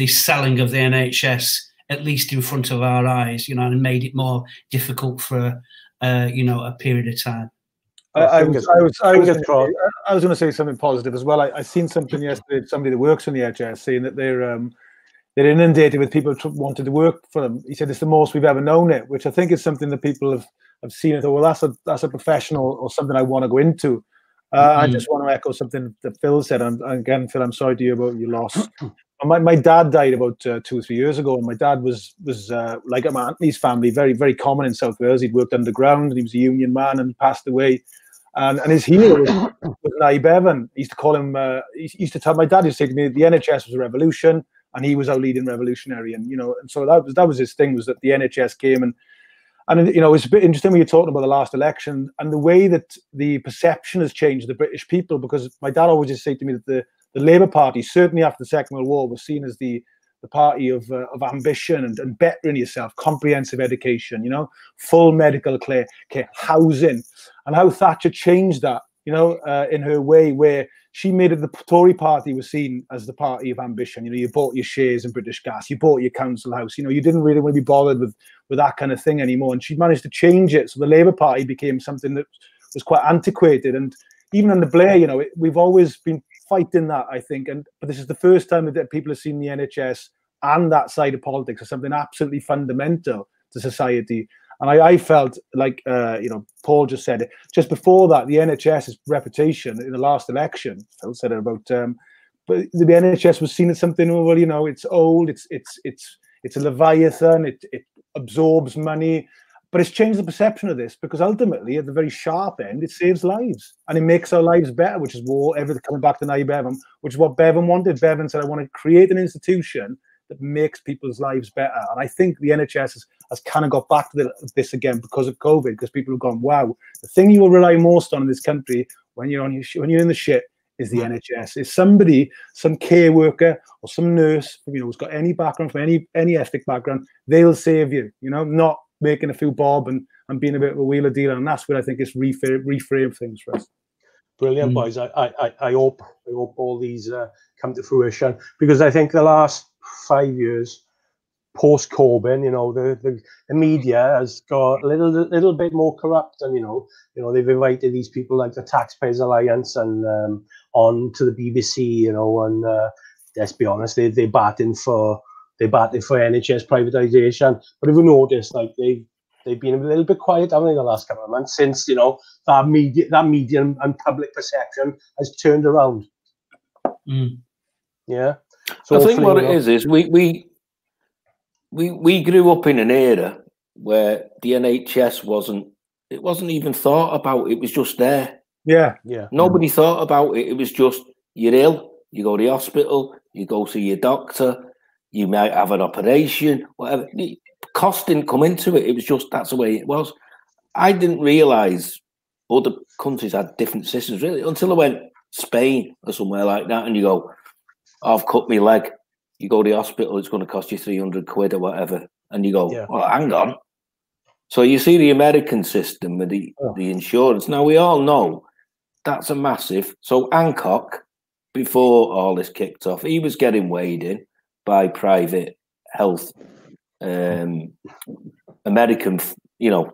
selling of the NHS, at least in front of our eyes, you know, and made it more difficult for you know, a period of time. I was going to say something positive as well. I seen something yesterday. Somebody that works in the NHS saying that they're inundated with people wanting to work for them. He said it's the most we've ever known it, which I think is something that people have seen it. Well, that's a professional or something I want to go into. I just want to echo something that Phil said. And again, Phil, I'm sorry to hear about your loss. My dad died about 2 or 3 years ago, and my dad was like my auntie's family, very, very common in South Wales. He'd worked underground, and he was a union man, and he passed away. And his hero was Naib Evan. He used to call him. He used to tell my dad. He used to say to me, "The NHS was a revolution, and he was our leading revolutionary." And you know, and so that was his thing, was that the NHS came and you know, it's a bit interesting when you're talking about the last election and the way that the perception has changed of the British people, because my dad always used to say to me that the Labour Party, certainly after the Second World War, was seen as the party of ambition and bettering yourself, comprehensive education, you know, full medical care, housing, and how Thatcher changed that, you know, in her way, where she made it the Tory party was seen as the party of ambition. You know, you bought your shares in British Gas, you bought your council house, you know, you didn't really want to be bothered with that kind of thing anymore. And she managed to change it. So the Labour Party became something that was quite antiquated. And even under Blair, you know, we've always been fighting that, I think. But this is the first time that people have seen the NHS and that side of politics as something absolutely fundamental to society. And I felt like, you know, Paul just said it. Just before that, the NHS's reputation in the last election, Phil said it about, but the NHS was seen as something, well, you know, it's old, it's a leviathan, it absorbs money. But it's changed the perception of this, because ultimately, at the very sharp end, it saves lives and it makes our lives better, which is everything coming back to Naib Evan, which is what Bevan wanted. Bevan said, I want to create an institution that makes people's lives better. And I think the NHS has kind of got back to this again because of COVID, because people have gone, wow, the thing you will rely most on in this country when you're in the shit is the NHS. Is somebody, some care worker or some nurse, who's got any background from any ethnic background, they'll save you, not making a few bob and being a bit of a wheeler dealer. And that's what I think is reframe things for us. Brilliant, boys. I hope all these come to fruition, because I think the last 5 years post-Corbyn, the media has got a little bit more corrupt, and they've invited these people like the Taxpayers Alliance and on to the BBC, and let's be honest, they're batting for NHS privatisation. But if you notice, like they've been a little bit quiet, haven't they, the last couple of months, since that media and public perception has turned around. Yeah. So I think what it is we grew up in an era where the NHS wasn't even thought about. It was just there. Yeah. Nobody thought about it. It was just, you're ill, you go to the hospital, you go see your doctor, you might have an operation, whatever. Cost didn't come into it. It was just, that's the way it was. I didn't realise other countries had different systems, really, until I went Spain or somewhere like that, and you go, I've cut my leg. You go to the hospital, it's going to cost you 300 quid or whatever. And you go, well, hang on. So you see the American system with the insurance. Now, we all know that's a massive. So Hancock, before all this kicked off, he was getting weighed in by private health, American,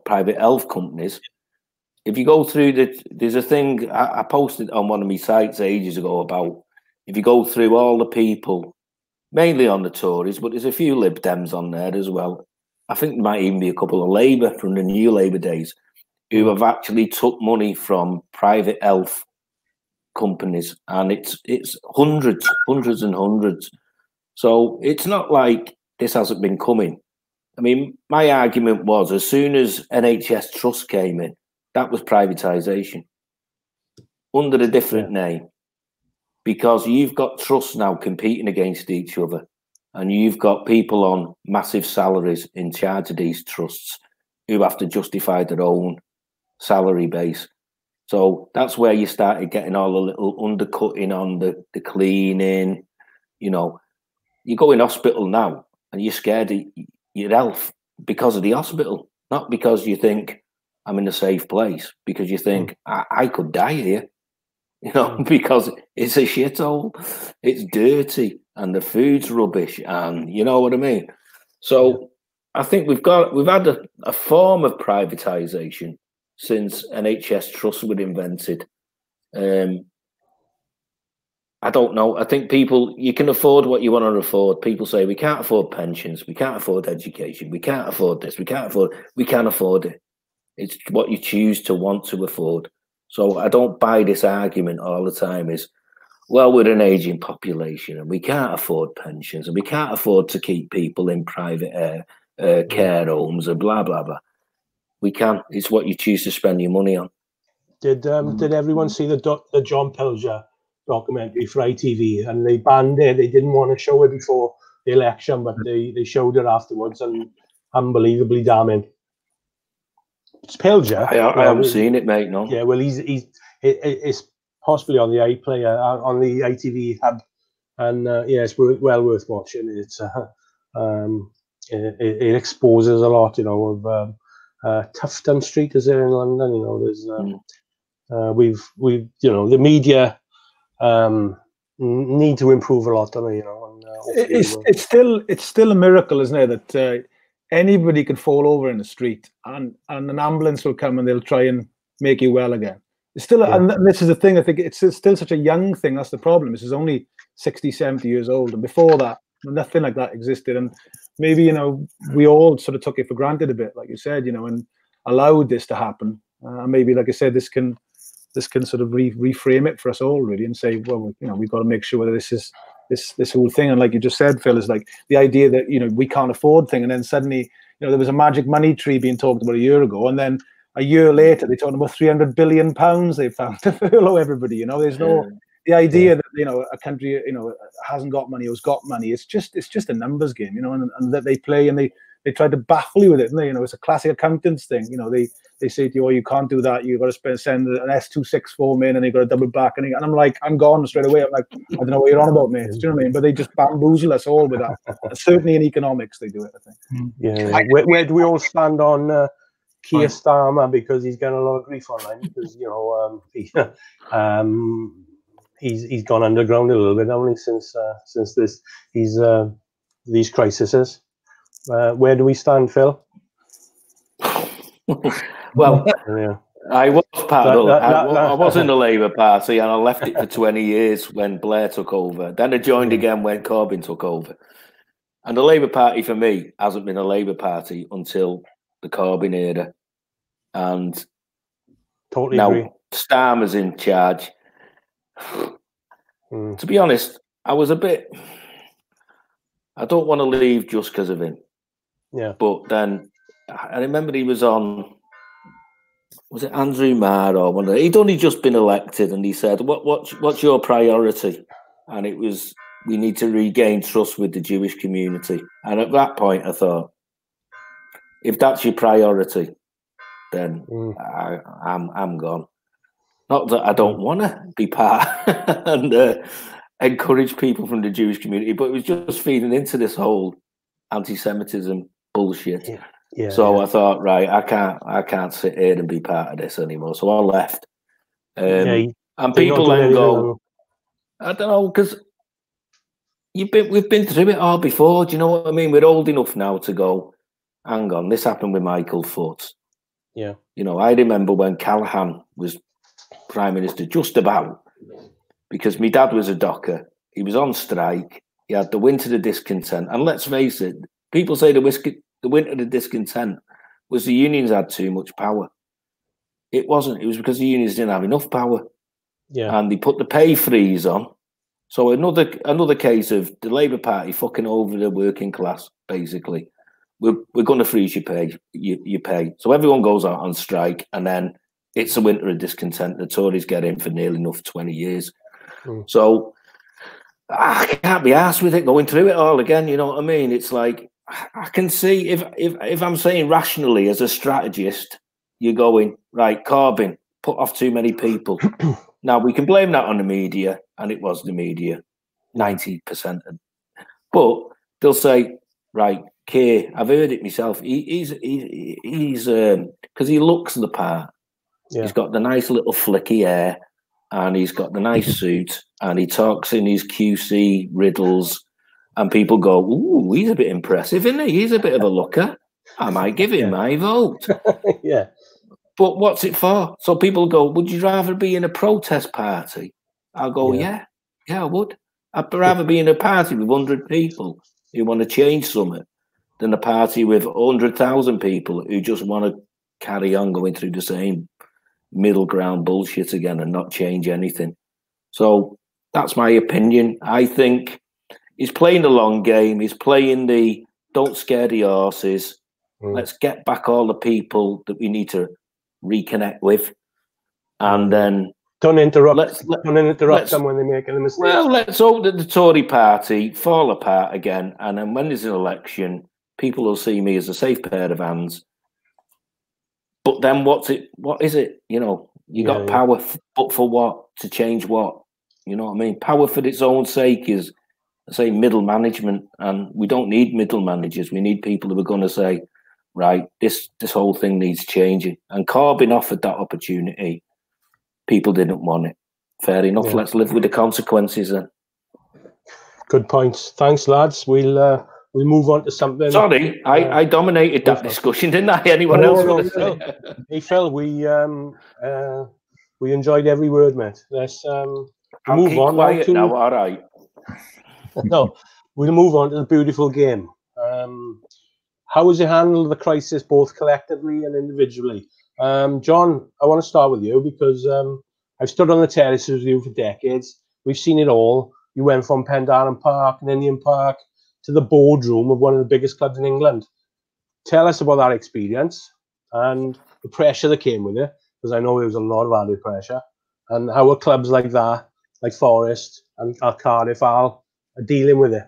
private health companies. If you go through there's a thing I posted on one of my sites ages ago about, if you go through all the people, mainly on the Tories, but there's a few Lib Dems on there as well. I think there might even be a couple of Labour from the new Labour days who have actually took money from private health companies, and it's hundreds and hundreds. So it's not like this hasn't been coming. I mean, my argument was, as soon as NHS Trust came in, that was privatisation under a different name. Because you've got trusts now competing against each other, and you've got people on massive salaries in charge of these trusts who have to justify their own salary base. So that's where you started getting all the little undercutting on the cleaning. You go in hospital now and you're scared of your health because of the hospital, not because you think I'm in a safe place, because you think I could die here. Because it's a shithole, it's dirty, and the food's rubbish, and you know what I mean. So I think we've had a form of privatisation since NHS Trust were invented. I don't know. I think you can afford what you want to afford. People say we can't afford pensions, we can't afford education, we can't afford this, we can't afford it. It's what you choose to want to afford. So I don't buy this argument all the time is, well, we're an ageing population and we can't afford pensions and we can't afford to keep people in private care homes and blah, blah, blah. We can. It's what you choose to spend your money on. Did everyone see the John Pilger documentary for ITV? And they banned it. They didn't want to show it before the election, but they showed it afterwards, and unbelievably damning. It's Pilger. I haven't seen it, mate. No. Yeah, well, it's possibly on the iPlayer, on the ITV hub, and it's well worth watching. It's it exposes a lot, of Tufton Street is there in London. There's the media need to improve a lot, don't they? It's still a miracle, isn't it, that anybody could fall over in the street and an ambulance will come and they'll try and make you well again. It's still, and this is the thing, I think it's still such a young thing. That's the problem. This is only 60, 70 years old. And before that, nothing like that existed. And maybe, we all sort of took it for granted a bit, like you said, and allowed this to happen. And maybe, like I said, this can sort of reframe it for us all, really, and say, well, we've got to make sure that this is this whole thing. And like you just said, Phil, is like the idea that we can't afford thing, and then suddenly there was a magic money tree being talked about a year ago, and then a year later they're talking about £300 billion they've found to furlough everybody. There's the idea that, you know, a country, you know, hasn't got money or has got money, it's just a numbers game, you know, and that they play and they try to baffle you with it, and you know, it's a classic accountants thing. You know, they say to you, oh, you can't do that, you've got to send an S264 form in, and you've got to double back, and I'm like, I'm gone straight away. I'm like, I don't know what you're on about, mate. Do you know what I mean? But they just bamboozle us all with that. Certainly in economics they do it, I think. Yeah. Where do we all stand on Keir Starmer, because he's getting a lot of grief online because, you know, he's gone underground a little bit, only since these crises. Where do we stand, Phil? Well, yeah. I was I was in the Labour Party, and I left it for 20 years when Blair took over. Then I joined again when Corbyn took over. And the Labour Party, for me, hasn't been a Labour Party until the Corbyn era. And totally now agree. Starmer's in charge. To be honest, I was a bit... I don't want to leave just because of him. Yeah. But then I remember he was on... Was it Andrew Marr or one of the... He'd only just been elected, and he said, what's your priority? And it was, we need to regain trust with the Jewish community. And at that point, I thought, if that's your priority, then I'm gone. Not that I don't want to be part and encourage people from the Jewish community, but it was just feeding into this whole anti-Semitism bullshit. Yeah. Yeah, so I thought, right, I can't sit here and be part of this anymore. So I left. And people then go, I don't know, because we've been through it all before. Do you know what I mean? We're old enough now to go, hang on, this happened with Michael Foot. Yeah. You know, I remember when Callaghan was Prime Minister, just about, because my dad was a docker. He was on strike. He had the winter of discontent. And let's face it, people say the winter of discontent was the unions had too much power. It wasn't. It was because the unions didn't have enough power. Yeah. And they put the pay freeze on. So another case of the Labour Party fucking over the working class, basically. We're going to freeze your pay. So everyone goes out on strike, and then it's a winter of discontent. The Tories get in for nearly enough 20 years. So I can't be arsed with it, going through it all again. You know what I mean? It's like, I can see if I'm saying rationally as a strategist, you're going, right, Corbyn, put off too many people. Now, we can blame that on the media, and it was the media, 90%. But they'll say, right, Keir, I've heard it myself. He's because he looks the part. Yeah. He's got the nice little flicky hair, and he's got the nice suit, and he talks in his QC riddles, and people go, ooh, he's a bit impressive, isn't he? He's a bit of a looker. I might give him my vote. Yeah. But what's it for? So people go, would you rather be in a protest party? I'll go, yeah, I would. I'd rather be in a party with 100 people who want to change something than a party with 100,000 people who just want to carry on going through the same middle ground bullshit again and not change anything. So that's my opinion. I think he's playing the long game. He's playing the don't scare the horses. Let's get back all the people that we need to reconnect with. And then don't interrupt them when they make a mistake. Well, let's hope that the Tory party fall apart again. And then when there's an election, people will see me as a safe pair of hands. But then what is it? You know, you got power, but for what? To change what? You know what I mean? Power for its own sake is, say, middle management. And we don't need middle managers. We need people who are going to say, right, this whole thing needs changing. And Corbyn offered that opportunity. People didn't want it. Fair enough. Yeah. Let's live with the consequences then. Good points. Thanks, lads. We'll move on to something. Sorry, I dominated that discussion, didn't I? Anyone else want to say? Hey, Phil, we enjoyed every word, mate. Let's move on now. All right. No, we'll move on to the beautiful game. How was it handled the crisis, both collectively and individually? John, I want to start with you because I've stood on the terraces with you for decades. We've seen it all. You went from Pendarren Park and Indian Park to the boardroom of one of the biggest clubs in England. Tell us about that experience and the pressure that came with it, because I know there was a lot of added pressure, and how are clubs like that like Forest and Cardiff are dealing with it.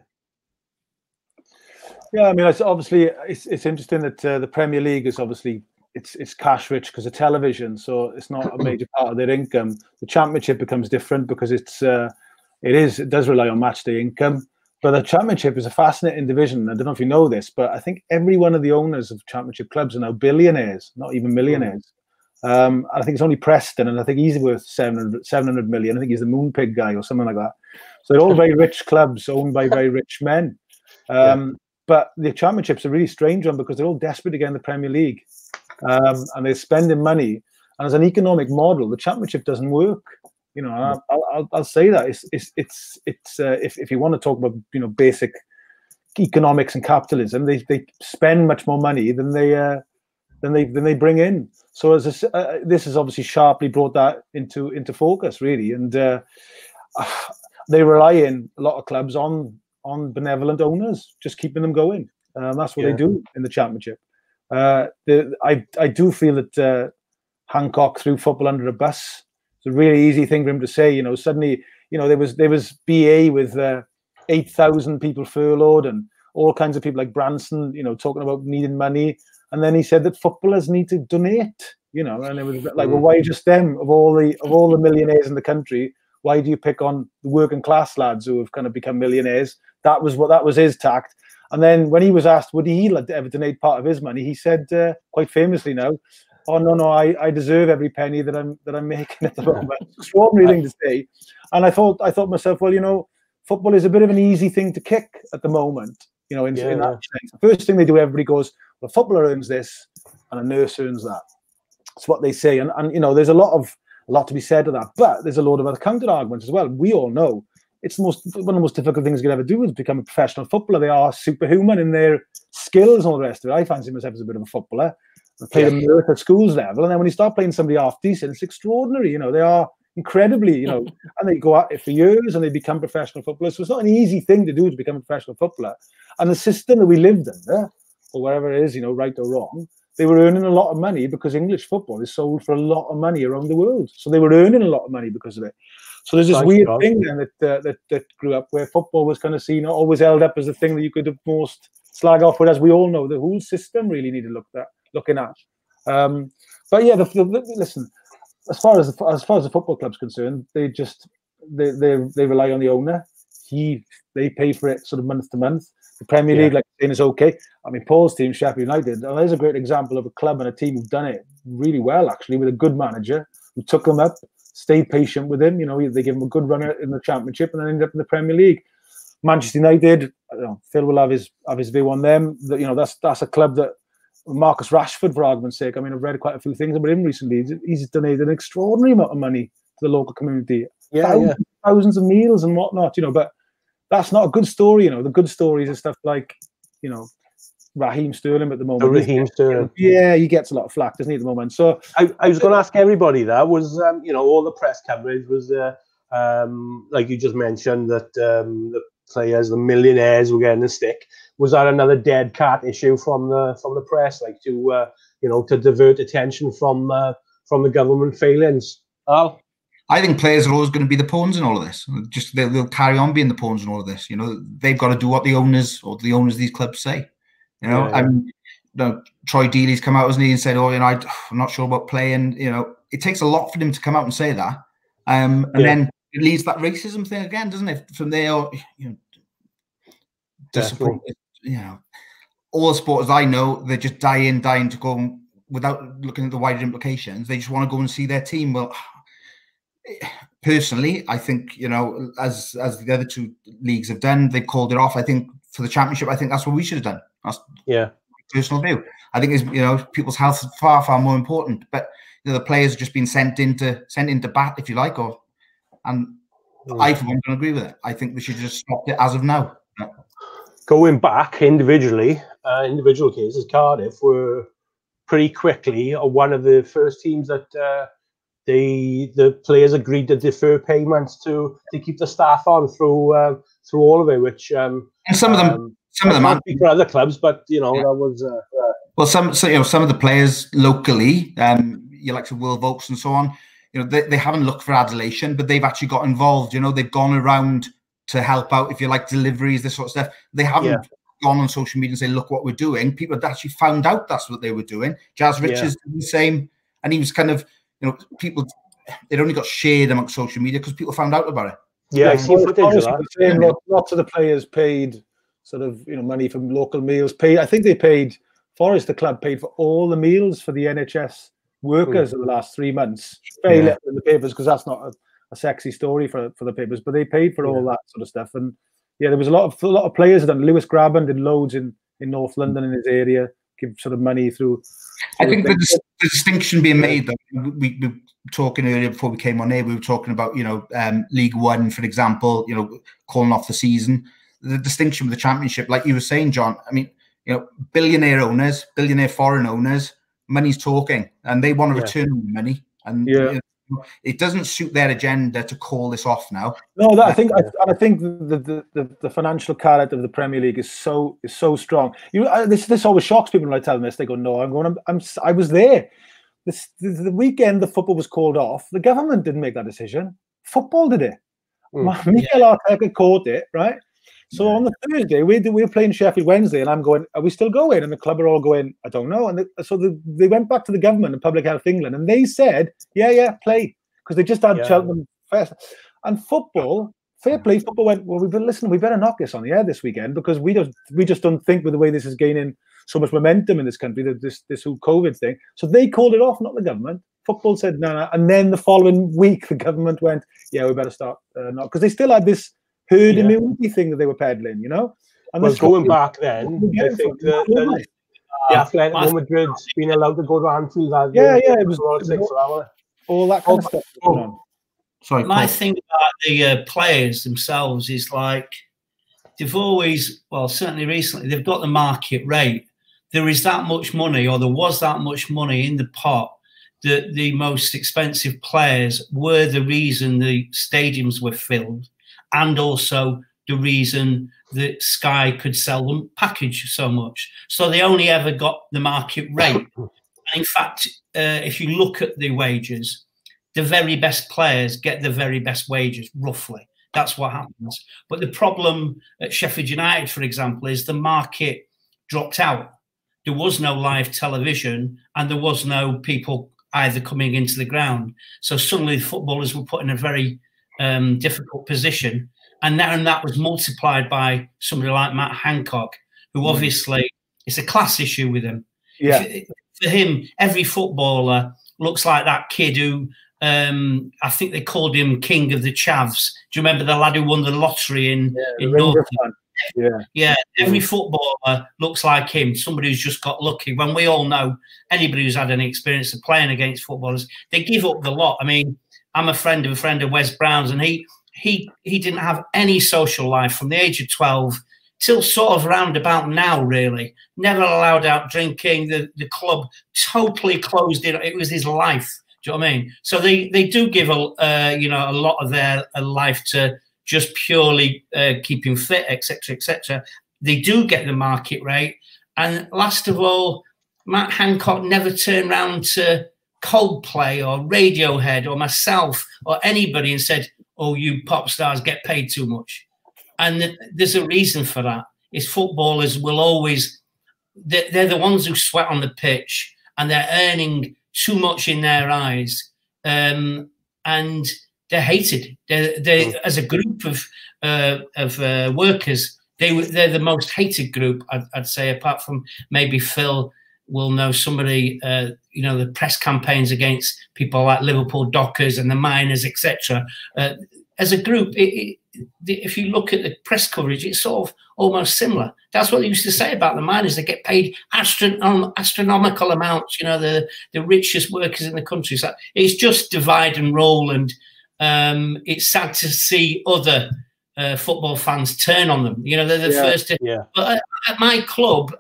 Yeah, I mean, it's interesting that the Premier League is obviously it's cash rich because of television, so it's not a major part of their income. The Championship becomes different because it does rely on match day income. But the Championship is a fascinating division. I don't know if you know this, but I think every one of the owners of Championship clubs are now billionaires, not even millionaires. I think it's only Preston, and I think he's worth 700 million. I think he's the Moonpig guy or something like that. So they're all very rich clubs owned by very rich men. But the Championship's a really strange one because they're all desperate to get in the Premier League, and they're spending money. And as an economic model, the Championship doesn't work. You know, I'll say that if you want to talk about basic economics and capitalism, they spend much more money than they bring in. So this has obviously sharply brought that into focus, really, and they rely in a lot of clubs on benevolent owners, just keeping them going. That's what they do in the Championship. I do feel that Hancock threw football under a bus. It's a really easy thing for him to say. Suddenly, there was BA with 8,000 people furloughed and all kinds of people like Branson, talking about needing money. And then he said that footballers need to donate, and it was like, well, why just them of all the millionaires in the country? Why do you pick on the working class lads who have kind of become millionaires? That was his tact. And then when he was asked, would he like to ever donate part of his money? He said, quite famously now, "Oh no, I deserve every penny that I'm making at the moment." Extraordinary thing to say. And I thought myself, well, football is a bit of an easy thing to kick at the moment. In that sense. The first thing they do, everybody goes, "Well, a footballer earns this, and a nurse earns that." That's what they say, and there's a lot to be said to that. But there's a lot of other counter arguments as well. We all know it's one of the most difficult things you can ever do is become a professional footballer. They are superhuman in their skills and all the rest of it. I fancy myself as a bit of a footballer. I played a Merthyr at schools level, and then when you start playing somebody half decent, it's extraordinary. They are incredibly, and they go at it for years and they become professional footballers. So it's not an easy thing to do to become a professional footballer. And the system that we lived under, or wherever it is, right or wrong, they were earning a lot of money because English football is sold for a lot of money around the world. So they were earning a lot of money because of it. So there's this weird thing then that grew up where football was kind of seen, always held up as the thing that you could have most slag off with. As we all know, the whole system really needed looking at. But yeah, listen. As far as the football club's concerned, they rely on the owner. They pay for it sort of month to month. The Premier League, like saying, is okay. I mean, Paul's team, Sheffield United, there's a great example of a club and a team who've done it really well, actually, with a good manager who took them up, stayed patient with him. They give him a good run in the Championship and then ended up in the Premier League. Manchester United, Phil will have his view on them. That's a club that Marcus Rashford, for argument's sake. I mean, I've read quite a few things about him recently. He's donated an extraordinary amount of money to the local community. Thousands of meals and whatnot, but that's not a good story. The good stories are stuff like, Raheem Sterling at the moment. Raheem Sterling. Yeah, he gets a lot of flack, doesn't he, at the moment? So I was going to ask everybody that was, all the press coverage was, like you just mentioned, that the players, the millionaires, were getting the stick. Was that another dead cat issue from the press, like to divert attention from the government failings? Al? I think players are always going to be the pawns in all of this. Just they'll carry on being the pawns in all of this. They've got to do what the owners of these clubs say. Troy Deely's come out, hasn't he, and said, I'm not sure about playing. It takes a lot for him to come out and say that. And then it leads that racism thing again, doesn't it? From there, all the supporters I know, they're just dying to go without looking at the wider implications. They just want to go and see their team. Well, personally, I think, as the other two leagues have done, they've called it off. I think for the Championship, I think that's what we should have done. That's my personal view. I think people's health is far, far more important. But the players have just been sent into bat, if you like, and I for one don't agree with it. I think they should just stop it as of now. Going back individually, individual cases, Cardiff were pretty quickly one of the first teams that the players agreed to defer payments to keep the staff on through all of it, which and some of them might be for other clubs, but that was some of the players locally, like Will Vokes and so on, you know, they haven't looked for adulation, but they've actually got involved. You know, they've gone around to help out, if you like, deliveries, this sort of stuff. They haven't gone on social media and say, look what we're doing. People had actually found out that's what they were doing. Jazz Richards did the same. And he was kind of, you know, people, it only got shared amongst social media because people found out about it. Yeah, I see footage of that. Lots of the players paid sort of, you know, money from local meals. I think they paid, Forest, the club, paid for all the meals for the NHS workers in the last 3 months. Very little in the papers because that's not a sexy story for the papers, but they paid for all that sort of stuff. And yeah, there was a lot of players that Lewis Graben did loads in North London in his area, give sort of money through. I think the distinction being made, though, we were talking earlier before we came on here, we were talking about, you know, League One, for example, you know, calling off the season. The distinction with the Championship, like you were saying, John, I mean, you know, billionaire owners, billionaire foreign owners, money's talking, and they want to return the money. And you know, it doesn't suit their agenda to call this off now. No, I think the financial carrot of the Premier League is so strong. This always shocks people when I tell them this. They go, "No, I was there. The weekend the football was called off. The government didn't make that decision. Football did it. Mikel Arteta caught it, right? So on the Thursday, we were playing Sheffield Wednesday, and I'm going, are we still going? And the club are all going, I don't know. And so they went back to the government and Public Health England, and they said, yeah, play. Because they just had Cheltenham first. And football, fair play, football went, well, we better knock this on the air this weekend because we just don't think with the way this is gaining so much momentum in this country, this whole COVID thing. So they called it off, not the government. Football said, no. And then the following week, the government went, yeah, we better start not. Because they still had this herd immunity thing that they were peddling, you know. And well, going back then, I think the Atletico Madrid's been allowed to go to Anfield. It was all that kind of stuff going on. Sorry, my thing about the players themselves is like they've always, well, certainly recently, they've got the market rate. There is that much money, or there was that much money in the pot that the most expensive players were the reason the stadiums were filled. And also the reason that Sky could sell them package so much. So they only ever got the market rate. And in fact, if you look at the wages, the very best players get the very best wages, roughly. That's what happens. But the problem at Sheffield United, for example, is the market dropped out. There was no live television and there was no people either coming into the ground. So suddenly the footballers were put in a very difficult position, and that was multiplied by somebody like Matt Hancock, who obviously it's a class issue with him. For him, every footballer looks like that kid who I think they called him King of the Chavs. Do you remember the lad who won the lottery in North? Every footballer looks like him, somebody who's just got lucky, when we all know anybody who's had any experience of playing against footballers, they give up the lot. I mean, I'm a friend of Wes Brown's, and he didn't have any social life from the age of 12 till sort of round about now, really. Never allowed out drinking. The club totally closed it. It was his life. Do you know what I mean? So they do give a lot of their life to just purely keeping fit, etc., etc. They do get the market rate. And last of all, Matt Hancock never turned around to Coldplay or Radiohead or myself or anybody and said, oh, you pop stars get paid too much. And there's a reason for that. Is footballers will always, they're the ones who sweat on the pitch and they're earning too much in their eyes, and they're hated. They as a group of workers, they're the most hated group, I'd say, apart from maybe Phil will know somebody, the press campaigns against people like Liverpool Dockers and the miners, etc. As a group, if you look at the press coverage, it's sort of almost similar. That's what they used to say about the miners. They get paid astronomical amounts, the richest workers in the country. So it's just divide and roll, and it's sad to see other football fans turn on them. They're the first to... Yeah. But at my club,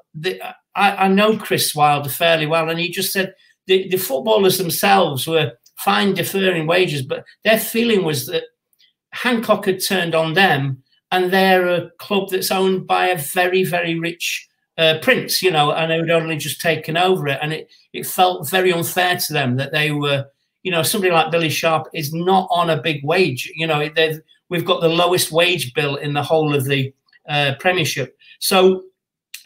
I know Chris Wilder fairly well, and he just said the footballers themselves were fine deferring wages, but their feeling was that Hancock had turned on them, and they're a club that's owned by a very, very rich prince, and they had only just taken over it, and it felt very unfair to them that they were, you know, somebody like Billy Sharp is not on a big wage. You know, we've got the lowest wage bill in the whole of the Premiership. So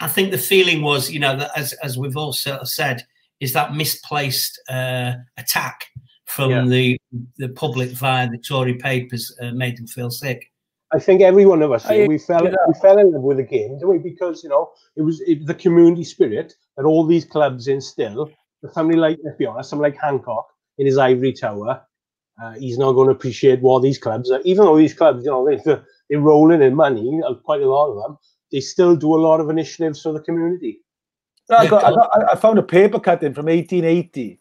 I think the feeling was, you know, that as we've all sort of said, is that misplaced attack from the public via the Tory papers made them feel sick. I think every one of us here, we fell in love with the game, didn't we? Because, you know, it was the community spirit that all these clubs instill. For somebody like, let's be honest, somebody like Hancock in his ivory tower, he's not going to appreciate what these clubs are. Even though these clubs, you know, they're rolling in money, quite a lot of them, they still do a lot of initiatives for the community. I found a paper cutting from 1880.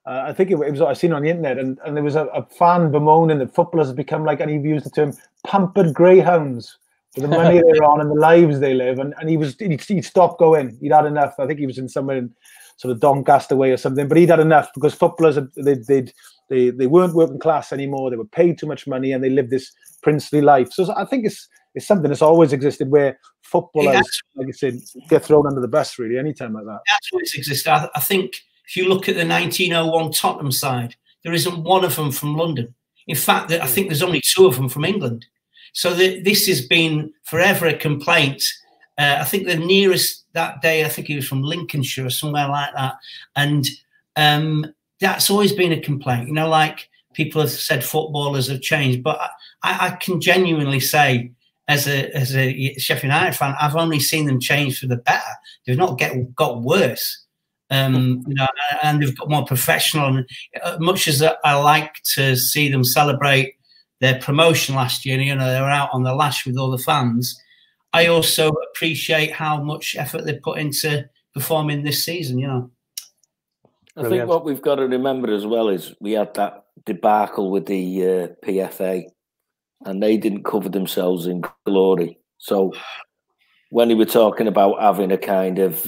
I think it was, I seen it on the internet, and there was a fan bemoaning that footballers have become like, and he used the term pampered greyhounds for the money they're on and the lives they live. And he'd stopped going. He'd had enough. I think he was in somewhere in sort of Doncaster way or something, but he'd had enough because footballers, they weren't working class anymore. They were paid too much money and they lived this princely life. So I think it's something that's always existed where footballers, like I said, get thrown under the bus really anytime like that. That's always existed. I think if you look at the 1901 Tottenham side, there isn't one of them from London. In fact, I think there's only 2 of them from England. So this has been forever a complaint. I think the nearest that day, I think he was from Lincolnshire or somewhere like that. And that's always been a complaint. You know, like people have said footballers have changed. But I can genuinely say, as a Sheffield United fan, I've only seen them change for the better. They've not got worse. You know, and they've got more professional. And much as I like to see them celebrate their promotion last year, you know, they were out on the lash with all the fans. I also appreciate how much effort they put into performing this season. You know, I think what we've got to remember as well is we had that debacle with the PFA, and they didn't cover themselves in glory. So when they were talking about having a kind of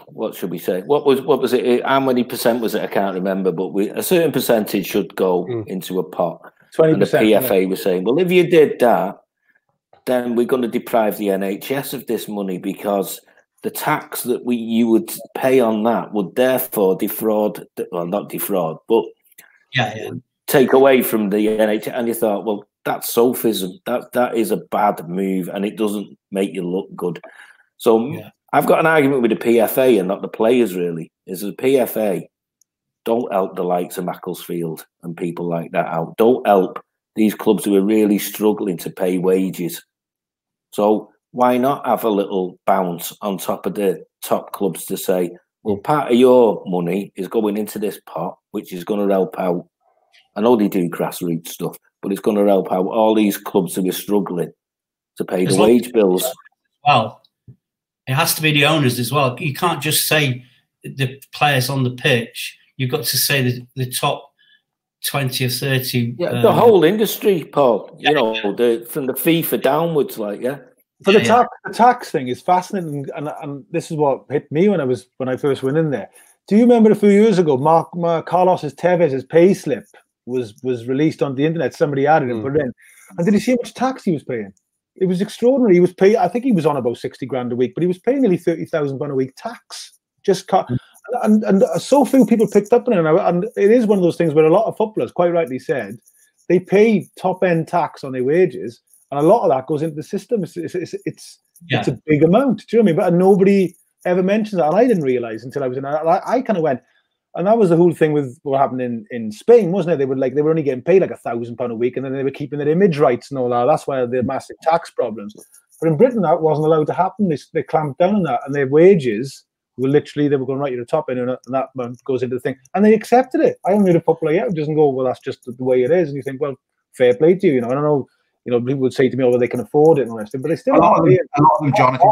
what should we say? What was it? How many percent was it? I can't remember, but a certain percentage should go into a pot. 20%. And the PFA was saying, well, if you did that, then we're going to deprive the NHS of this money because the tax that you would pay on that would therefore defraud, well, not defraud, but take away from the NHS. And you thought, well, that's sophism. That is a bad move, and it doesn't make you look good. So I've got an argument with the PFA and not the players, really. Is the PFA don't help the likes of Macclesfield and people like that out. Don't help these clubs who are really struggling to pay wages. So why not have a little bounce on top of the top clubs to say, well, part of your money is going into this pot, which is going to help out. I know they do grassroots stuff, but it's going to help out all these clubs who are struggling to pay the wage bills. Well, it has to be the owners as well. You can't just say the players on the pitch. You've got to say the top 20 or 30. Yeah, the whole industry, Paul. You know, from the FIFA downwards, like But the tax thing is fascinating, and this is what hit me when I first went in there. Do you remember a few years ago, Carlos Tevez's pay slip was released on the internet? Somebody added and put it in, and did you see how much tax he was paying? It was extraordinary. He was paying, I think he was on about 60 grand a week, but he was paying nearly £30,000 a week tax. And so few people picked up on it. And it is one of those things where a lot of footballers, quite rightly said, they pay top-end tax on their wages, and a lot of that goes into the system. It's a big amount. Do you know what I mean? But nobody ever mentions that, and I didn't realise until I was in. I kind of went, and that was the whole thing with what happened in Spain, wasn't it? They were only getting paid like £1,000 a week, and then they were keeping their image rights and all that. That's why the massive tax problems. But in Britain, that wasn't allowed to happen. They clamped down on that, and their wages were literally, they were going right to the top end, and that month goes into the thing, and they accepted it. I haven't heard a footballer yet who doesn't go, well, that's just the way it is, and you think, well, fair play to you. You know, I don't know. You know, people would say to me, oh, well, they can afford it and the rest of it, but they still a lot of them, Jonathan,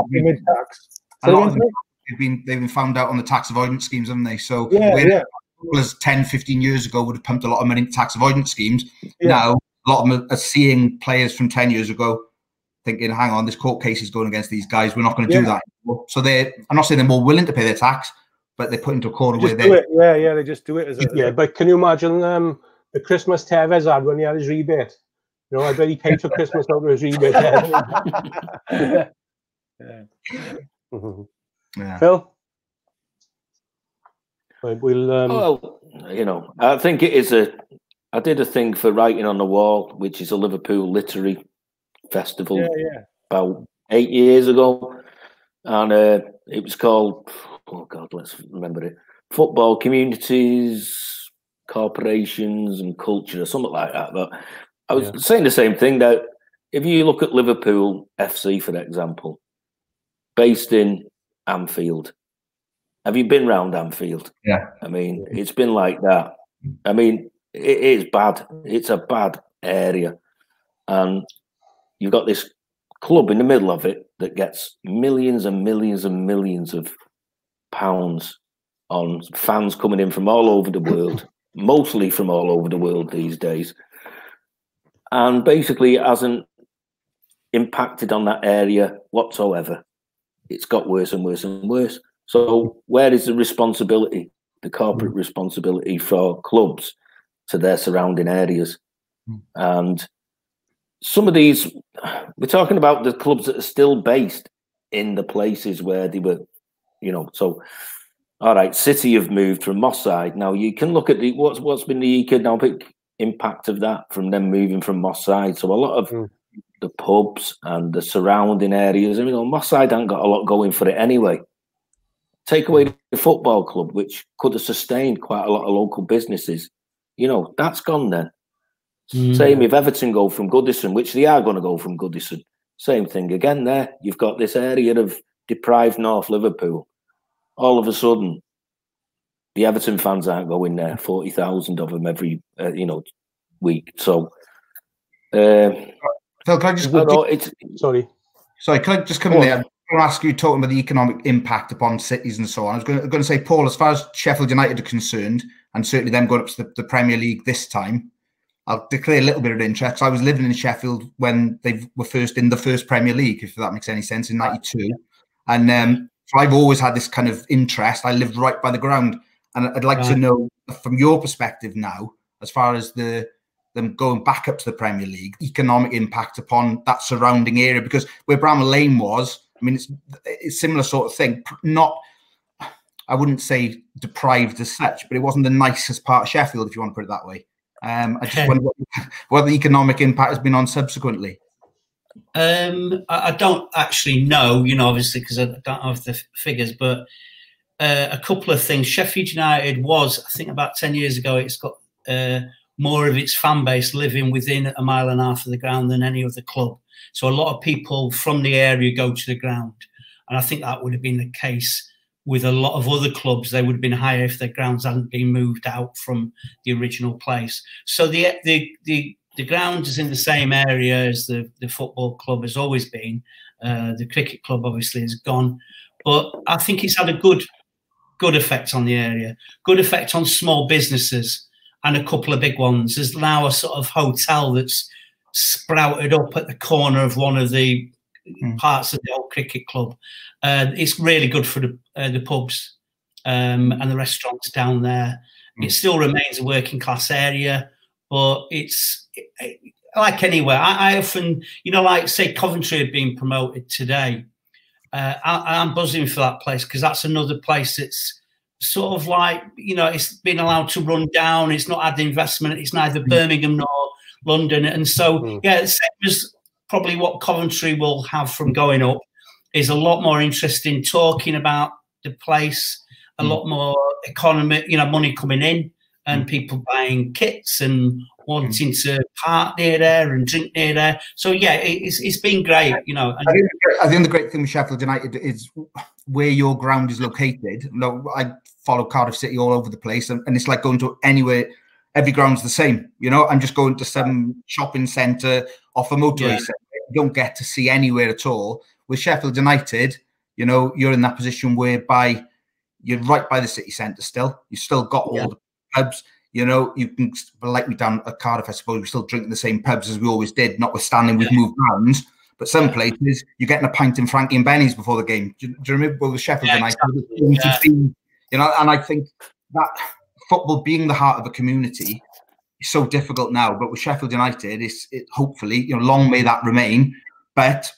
they've been found out on the tax avoidance schemes, haven't they? So footballers 10, 15 years ago would have pumped a lot of money into tax avoidance schemes. Now, a lot of them are seeing players from 10 years ago thinking, hang on, this court case is going against these guys. We're not going to do that anymore. So I'm not saying they're more willing to pay their tax, but they put into a corner where they they just do it as a but can you imagine the Christmas Tevez had when he had his rebate? You know, I bet he paid for Christmas out of his rebate. Phil? Right, we'll. Well, you know, I think it is I did a thing for Writing on the Wall, which is a Liverpool literary festival about 8 years ago, and it was called, oh God, let's remember it, Football Communities, Corporations and Culture, or something like that. But I was saying the same thing, that if you look at Liverpool FC, for example, based in Anfield. Have you been round Anfield? Yeah. I mean, it's been like that. I mean, it is bad. It's a bad area. And you've got this club in the middle of it that gets millions and millions and millions of pounds on fans coming in from all over the world, mostly from all over the world these days. And basically it hasn't impacted on that area whatsoever. It's got worse and worse and worse. So where is the responsibility, the corporate responsibility for clubs to their surrounding areas? And some of these, we're talking about the clubs that are still based in the places where they were, you know. So, all right, City have moved from Moss Side. Now you can look at the what's been the economic impact of that from them moving from Moss Side. So a lot of the pubs and the surrounding areas, I mean, Moss Side hasn't got a lot going for it anyway. Take away the football club, which could have sustained quite a lot of local businesses. You know, that's gone then. Same if Everton go from Goodison, which they are going to go from Goodison. Same thing again there. You've got this area of deprived North Liverpool. All of a sudden, the Everton fans aren't going there. 40,000 of them every, week. So, Phil, can I just... Sorry, can I just come in there? I'm going to ask you, talking about the economic impact upon cities and so on. I was going to say, Paul, as far as Sheffield United are concerned, and certainly them going up to the Premier League this time, I'll declare a little bit of interest. I was living in Sheffield when they were first in the first Premier League, if that makes any sense, in '92. And so I've always had this kind of interest. I lived right by the ground. And I'd like to know, from your perspective now, as far as them going back up to the Premier League, economic impact upon that surrounding area, because where Bramall Lane was, I mean, it's a similar sort of thing. Not, I wouldn't say deprived as such, but it wasn't the nicest part of Sheffield, if you want to put it that way. I just wonder what the economic impact has been on subsequently. I don't actually know, obviously, because I don't have the figures, but a couple of things. Sheffield United was, I think about 10 years ago, it's got more of its fan base living within a mile and a half of the ground than any other club. So a lot of people from the area go to the ground. And I think that would have been the case with a lot of other clubs. They would have been higher if their grounds hadn't been moved out from the original place. So the ground is in the same area as the football club has always been. The cricket club obviously is gone. But I think it's had a good effect on the area, good effect on small businesses and a couple of big ones. There's now a sort of hotel that's sprouted up at the corner of one of the parts of the old cricket club. It's really good for the pubs and the restaurants down there. It still remains a working class area, but it's like anywhere. I often, like say Coventry had been promoted today. I'm buzzing for that place because that's another place that's sort of like, it's been allowed to run down. It's not had investment. It's neither Birmingham nor London. And so, the same as probably what Coventry will have from going up is a lot more interest in talking about the place, a lot more economy, money coming in and people buying kits and wanting to park near there and drink near there. So, it's been great, And I think the great thing with Sheffield United is where your ground is located. I follow Cardiff City all over the place, and it's like going to anywhere. Every ground's the same, I'm just going to some shopping centre off a motorway centre. You don't get to see anywhere at all. With Sheffield United, you're in that position whereby you're right by the city centre still. You've still got all the pubs. You can, like we down at Cardiff, I suppose, we're still drinking the same pubs as we always did, notwithstanding we've moved round. But some places, you're getting a pint in Frankie and Benny's before the game. Do you remember with Sheffield United? Exactly. And I think that football being the heart of a community is so difficult now. But with Sheffield United, it hopefully, long may that remain. But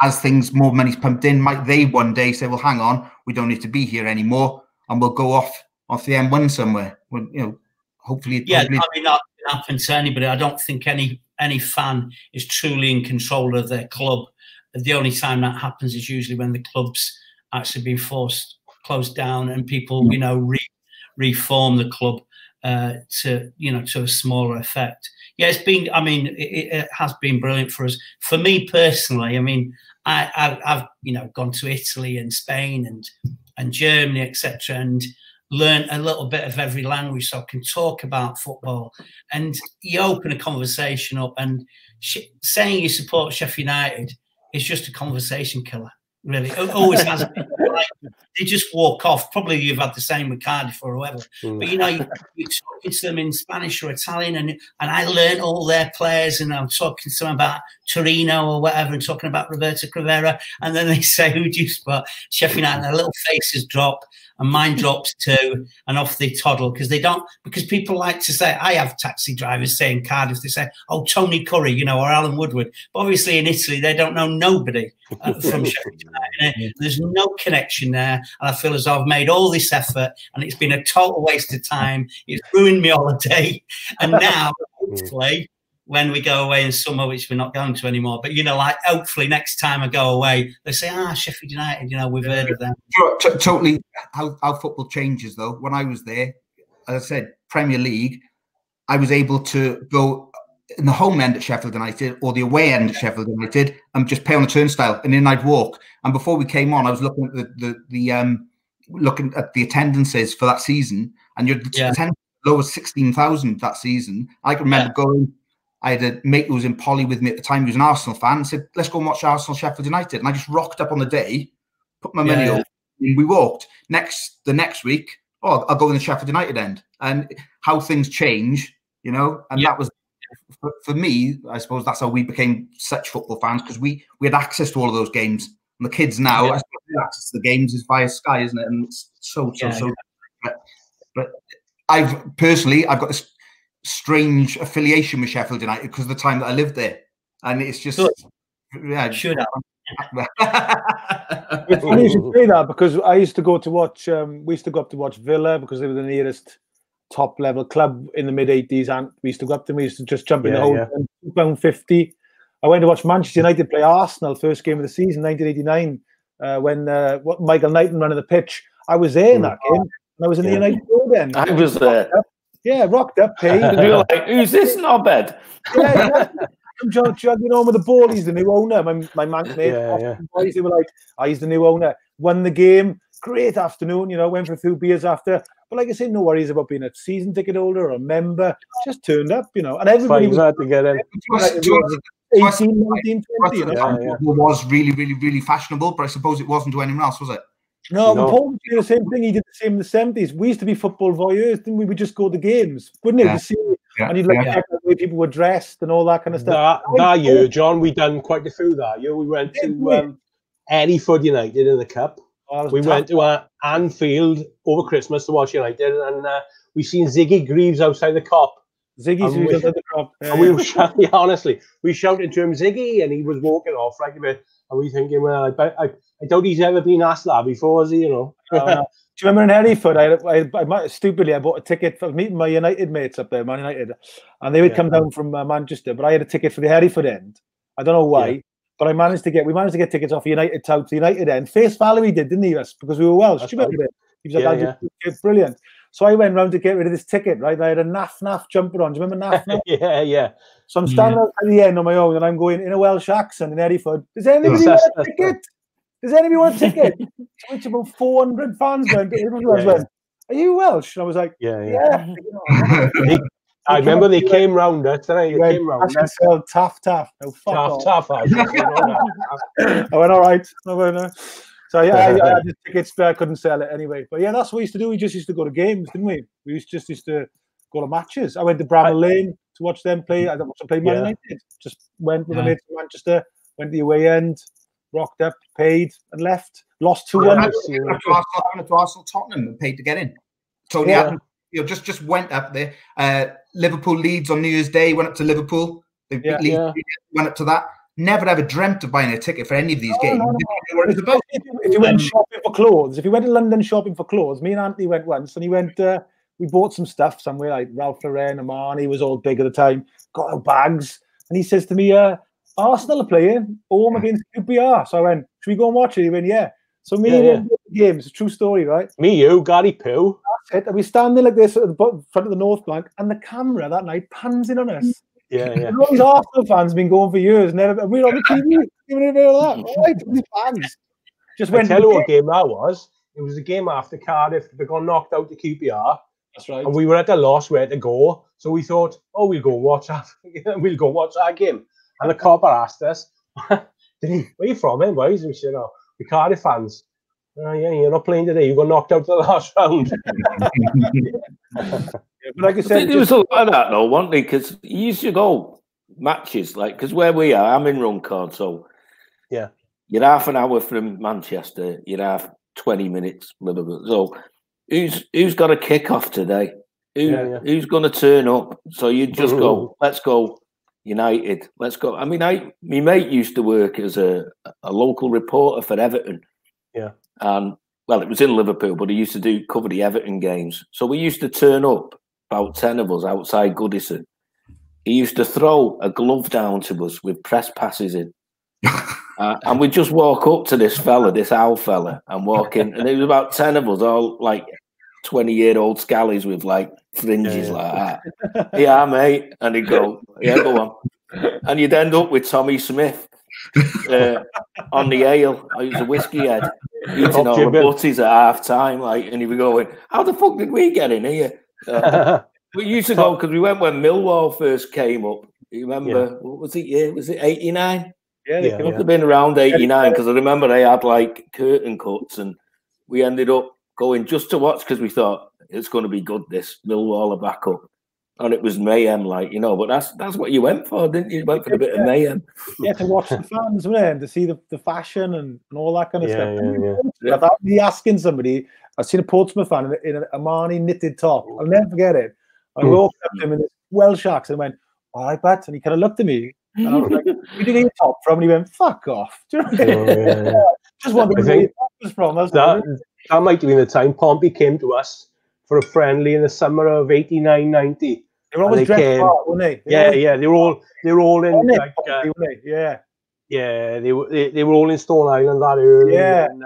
as things, more money's pumped in, might they one day say, well, hang on, we don't need to be here anymore, and we'll go off off the M1 somewhere. Well, hopefully. Yeah, hopefully. I mean, that can happen to anybody. I don't think any fan is truly in control of their club. The only time that happens is usually when the club's actually been closed down and people, reform the club to a smaller effect. Yeah, it's been. I mean, it has been brilliant for us. For me personally, I mean, I've gone to Italy and Spain and Germany, etc., and learn a little bit of every language, so I can talk about football. And you open a conversation up, and saying you support Sheffield United is just a conversation killer. Really, it always has been. Like, they just walk off. Probably you've had the same with Cardiff or whoever. But you talk to them in Spanish or Italian, and I learned all their players, and I'm talking to them about Torino or whatever, and talking about Roberto Crivera, and then they say, "Who do you support?" Sheffield United. And their little faces drop, and mine drops too, and off they toddle because people like to say. I have taxi drivers saying Cardiff. They say, "Oh, Tony Curry," or Alan Woodward. But obviously in Italy they don't know nobody from Sheffield United. There's no connection there, and I feel as though I've made all this effort, and it's been a total waste of time. It's ruined my holiday, and now hopefully when we go away in summer, which we're not going to anymore, but hopefully next time I go away, they say, Sheffield United, we've heard of them. Totally how football changes though. When I was there, as I said, Premier League, I was able to go in the home end at Sheffield United or the away end at Sheffield United and just pay on the turnstile, and then I'd walk. And before we came on, I was looking at looking at the attendances for that season, and your attendance low as 16,000 that season. I can remember going. I had a mate who was in Poly with me at the time. He was an Arsenal fan. And said, "Let's go and watch Arsenal Sheffield United." And I just rocked up on the day, put my money up, and we walked. The next week, I'll go in the Sheffield United end, and how things change, and that was for me. I suppose that's how we became such football fans, because we had access to all of those games. And the kids now, I suppose, access to the games is via Sky, isn't it? And it's so. But I've got this strange affiliation with Sheffield United because of the time that I lived there, and it's just It's funny you should say that, because I used to go to watch. We used to go up to watch Villa because they were the nearest top level club in the mid '80s, and we used to go up to them. We used to just jump in the hole. £2.50. I went to watch Manchester United play Arsenal, first game of the season, 1989, when Michael Knighton running the pitch. I was there in that game. And I was in the United Road end. I was there. Yeah, rocked up, paid. And you're like, "Who's this knobhead?" I'm juggling on with the ball. He's the new owner. My man mate, boys, they were like, he's the new owner. Won the game. Great afternoon, went for a few beers after. But like I said, no worries about being a season ticket holder or a member. Just turned up, and everybody was glad to get in. 18, 19, 20. It was really, really, really fashionable, but I suppose it wasn't to anyone else, was it? No, Paul was doing the same thing. He did the same in the 70s. We used to be football voyeurs, didn't we? We just go to games, wouldn't it? To see, and you'd check the way people were dressed and all that kind of stuff. That year, John, we done quite a few that year. We went to Hereford United in the Cup. We went to Anfield over Christmas to watch United, and we seen Ziggy Greaves outside the Cop. Ziggy's outside the Cop. And we were shouting, honestly, we shouted to him, "Ziggy," and he was walking off like a bit. And we thinking, well, I doubt he's ever been asked that before, has he? No. Do you remember in Hereford? I stupidly, I bought a ticket for meeting my United mates up there, Man United, and they would come down from Manchester, but I had a ticket for the Hereford end. I don't know why, but we managed to get tickets off United Town to the United end. Face value he did, didn't he? Because we were Welsh. Do you remember it? He was like, brilliant. So I went round to get rid of this ticket, right? And I had a naff jumper on. Do you remember naff? Yeah. So I'm standing at the end on my own, and I'm going in a Welsh accent in Hereford. Does anybody want a ticket? Does anybody want a ticket? To which about 400 fans went. Went, "Are you Welsh?" And I was like, yeah. I remember they came round us. They came round us. Taff. No, Taff. I went, all right. So I had the tickets, but I couldn't sell it anyway. But that's what we used to do. We just used to go to games, didn't we? We used to go to matches. I went to Bramall Lane to watch them play. I watched them play Man United. Just went with a mate to Manchester, went to the away end, rocked up, paid, and left. Lost 2-1. I went to Arsenal Tottenham and paid to get in. Totally just went up there. Liverpool Leeds on New Year's Day, went up to Liverpool. They beat Leeds, went up to that. never ever dreamt of buying a ticket for any of these games. No. What it was about. If you went shopping for clothes, if you went to London shopping for clothes, me and Anthony went once, and he went. We bought some stuff somewhere like Ralph Lauren, Armani was all big at the time. Got our bags, and he says to me, "Arsenal are playing home against QPR." So I went, "Should we go and watch it?" He went, "Yeah." So me and him the game. It's a true story, right? Me, you, Gary Pooh. That's it. And we standing like this at the front of the North Bank, and the camera that night pans in on us. Yeah. And all these Arsenal fans been going for years, never. And we're on the TV, giving it all that. Right, these fans just went. I tell you what game that was. It was a game after Cardiff. They got knocked out to QPR. That's right. And we were at a loss where to go. So we thought, oh, we'll go watch that. We'll go watch that game. And the copper asked us, where are you from, boys? And we said, oh, we're Cardiff fans. Oh, yeah, you're not playing today. You got knocked out to the last round. But like I said, there was a lot of that, though, wasn't there? Because you used to go matches, like, because where we are, I'm in Runcorn, so yeah, you're half an hour from Manchester, you're half 20 minutes, Liverpool. So who's got a kick-off today? Who's going to turn up? So you just go, let's go United, let's go. I mean, my mate used to work as a local reporter for Everton. Yeah. And, well, it was in Liverpool, but he used to cover the Everton games. So we used to turn up, about 10 of us, outside Goodison. He used to throw a glove down to us with press passes in. And we'd just walk up to this fella, this owl fella, and walk in. And there was about 10 of us, all like 20-year-old scallies with like fringes like that. Yeah, mate. And he'd go, yeah, go on. And you'd end up with Tommy Smith on the ale. He was a whiskey head, eating all the butties at half time. Like, and he'd be going, how the fuck did we get in here? We used to go because we went when Millwall first came up. You remember, what was it? Yeah, was it 89? Yeah, it must have been around 89 because I remember they had like curtain cuts and we ended up going just to watch because we thought it's going to be good. This Millwall are back up, and it was mayhem, like, you know. But that's what you went for, didn't you? You went for a bit of mayhem. Yeah, to watch the fans, wasn't it? To see the fashion and all that kind of stuff. Without me asking somebody, I've seen a Portsmouth fan in an Armani knitted top. I'll never forget it. I walked up to him in this Welsh accent and went, "All right, Pat," and he kind of looked at me. And I was like, "Where did you get your top from?" And he went, "Fuck off." Do you know what I mean? Just wondering where your top was from. That might have been the time Pompey came to us for a friendly in the summer of 89, 90. They were always dressed up, weren't they? They were all in like, they were all in Stone Island that early. And,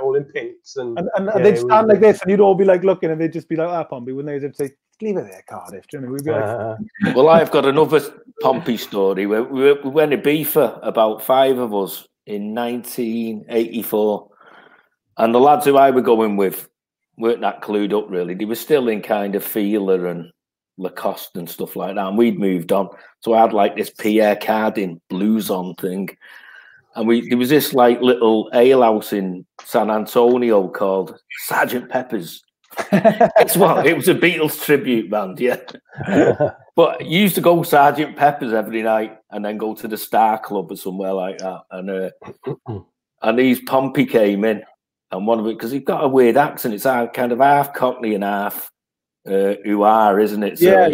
all in pinks and they'd stand like this, and you'd all be like looking, and they'd just be like that, Pompey, wouldn't they? They'd say, "Leave it there, Cardiff." Do you know? We'd be like, well, I've got another Pompey story. We went to Bifa, about 5 of us, in 1984, and the lads who I were going with weren't that clued up really. They were still in kind of Feeler and Lacoste and stuff like that, and we'd moved on. So I had like this Pierre Cardin blues on thing, and there was this like little ale house in San Antonio called Sergeant Pepper's. It's what it was, a Beatles tribute band, yeah. But you used to go Sergeant Pepper's every night and then go to the Star Club or somewhere like that. And these Pompey came in, and one of it, because he's got a weird accent, it's kind of half Cockney and half who are, isn't it? So,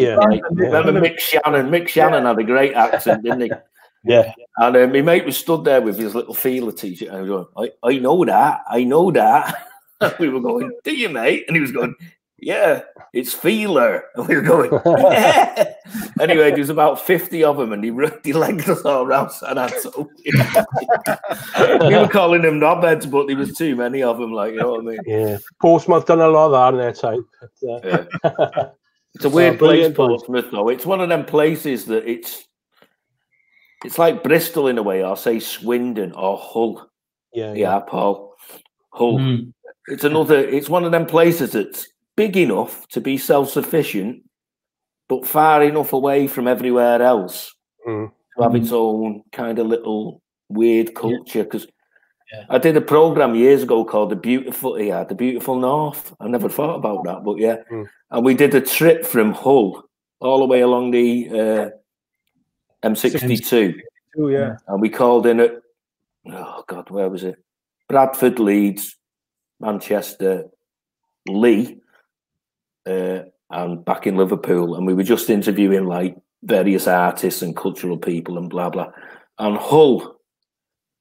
remember Mick Shannon? Mick Shannon had a great accent, didn't he? Yeah. And my mate was stood there with his little Feeler t-shirt, and he was going, I know that. And we were going, do you, mate? And he was going, yeah, it's Feeler. And we were going, yeah. Anyway, there was about 50 of them, and he legged us all around San Antonio. We were calling them knobheads, but there was too many of them, like, you know what I mean? Yeah. Portsmouth done a lot of that in their time. But, it's a weird place, Portsmouth, though. It's one of them places that it's like Bristol in a way, or say Swindon or Hull. Yeah, Paul. Hull. It's one of them places that's big enough to be self-sufficient, but far enough away from everywhere else to have its own kind of little weird culture. Because I did a program years ago called The Beautiful North. I never thought about that, but yeah. And we did a trip from Hull all the way along the M62. And we called in at, oh God, where was it? Bradford, Leeds, Manchester, Lee, and back in Liverpool. And we were just interviewing like various artists and cultural people and blah, blah. and Hull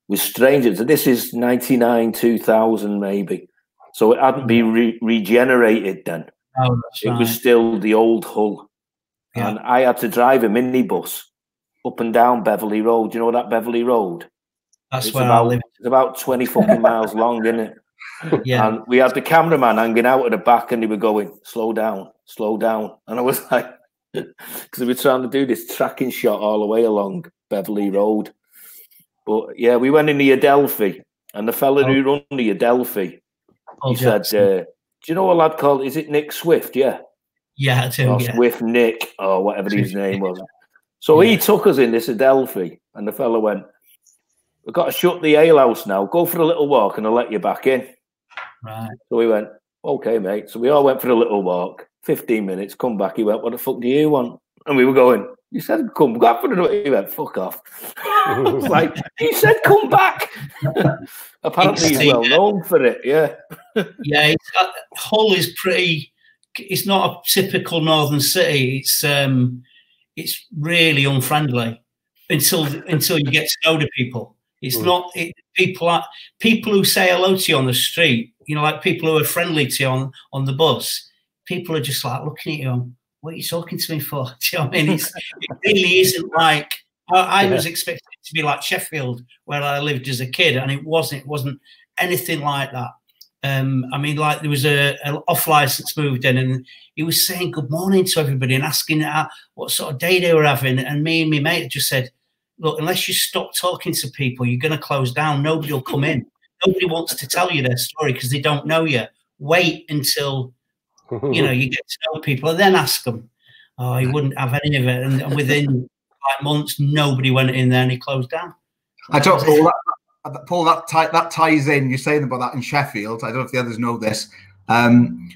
was strangers. This is 99, 2000 maybe. So it hadn't been regenerated then. Oh, that's it right. was still the old Hull. Yeah. And I had to drive a minibus up and down Beverley Road. Do you know that Beverley Road? That's It's where about, I live. it's about 20 fucking miles long, isn't it? Yeah. And we had the cameraman hanging out at the back and they were going, slow down, slow down. And I was like, because they were trying to do this tracking shot all the way along Beverley Road. But yeah, we went in the Adelphi and the fella who run the Adelphi, he said, do you know a lad called, is it Nick Swift? Yeah. Yeah, I do. Or Yeah. Swift Nick or whatever his name was. So he took us in this Adelphi and the fella went, we've got to shut the alehouse now. Go for a little walk and I'll let you back in. Right. So we went, okay, mate. So we all went for a little walk. 15 minutes, come back. He went, what the fuck do you want? And we were going, you said come back for a. He went, fuck off. I was like, you said come back. Apparently he's well known for it, yeah. Yeah, Hull is pretty, it's not a typical northern city. It's really unfriendly until you get to know the people. It's not people who say hello to you on the street, you know, like people who are friendly to you on the bus. People are just like looking at you. What are you talking to me for? Do you know what I mean? It really isn't like I was expecting it to be like Sheffield, where I lived as a kid, and it wasn't anything like that. I mean, like there was a off license moved in, and he was saying good morning to everybody and asking what sort of day they were having. And me and my mate just said, look, unless you stop talking to people, you're going to close down. Nobody will come in. Nobody wants to tell you their story because they don't know you. Wait until you know you get to know people, and then ask them. Oh, he wouldn't have any of it, and within 5 months, nobody went in there, and he closed down. I don't, Paul. That ties in. You're saying about that in Sheffield. I don't know if the others know this. When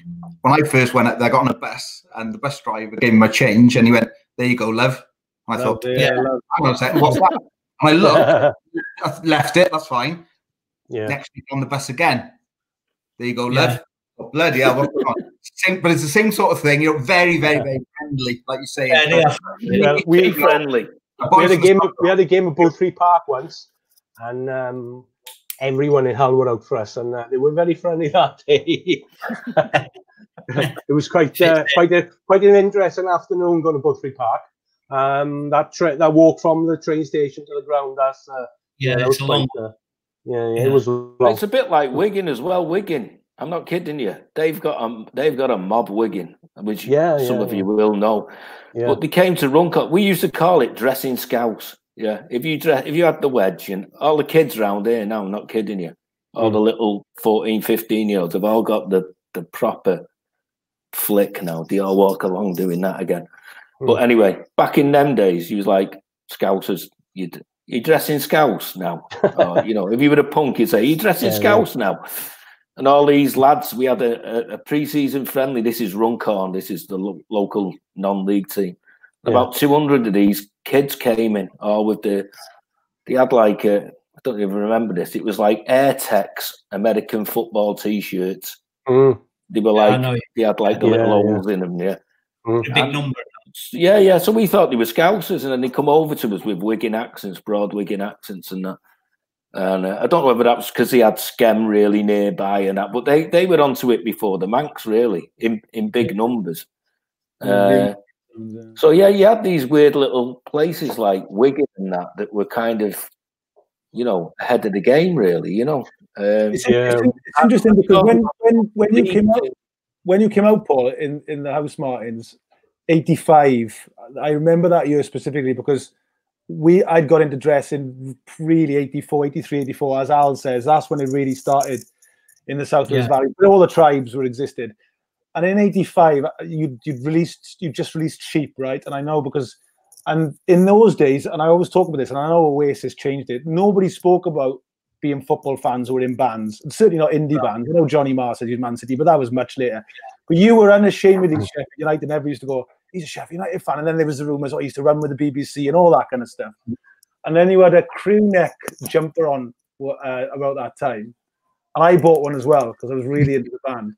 I first went out there, I got on a bus, and the bus driver gave me my change, and he went, "There you go, love." And I thought, "Yeah, love. Hang on a second, what's that?" And I looked, I left it. That's fine. Yeah. Next week on the bus again. There you go, love. Oh, bloody hell, what's going on? But it's the same sort of thing. You're very, very, very friendly, like you say. Yeah, we're friendly. We had a game at Boothry Park once, and everyone in Hull were out for us, and they were very friendly that day. It was quite an interesting afternoon going to Boothry Park. That walk from the train station to the ground. That was long. It was long. It's a bit like Wigan as well. Wigan. I'm not kidding you. They've got a mob Wigan, which some of you will know. Yeah. But they came to Runcorn. We used to call it dressing scouts. Yeah, if you had the wedge, and all the kids round here now, I'm not kidding you, all the little 14, 15-year-olds have all got the proper flick now. They all walk along doing that again. But anyway, back in them days, you was like scousers. You dressing scouts now. Or, you know, if you were a punk, you'd say, you dressing scouts now. And all these lads, we had a pre-season friendly. This is Runcorn. This is the local non-league team. About 200 of these kids came in, all with they had like, I don't even remember this. It was like Airtex American football T-shirts. They were like, they had like the little holes in them, A big number. Yeah. So we thought they were Scousers, and then they come over to us with Wigan accents, broad Wigan accents and that. And I don't know whether that was because they had Skem really nearby and that, but they were onto it before the Manx, really, in big numbers. So yeah, you had these weird little places like Wigan and that were kind of, you know, ahead of the game, really. You know, it's interesting because when you came out, Paul, in the House Martins, 85. I remember that year specifically because I'd got into dressing really 84, 83, 84, as Al says. That's when it really started in the South Wales Valley. But all the tribes were existed. And in 85, you just released Sheep, right? And I know and in those days, and I always talk about this, and I know Oasis changed it, nobody spoke about being football fans who were in bands, and certainly not indie bands. I know Johnny Marr said he was Man City, but that was much later. But you were unashamedly Sheffield United, and everybody used to go, he's a Sheffield United fan. And then there was the rumours, he used to run with the BBC and all that kind of stuff. And then you had a crew neck jumper on about that time. And I bought one as well because I was really into the band.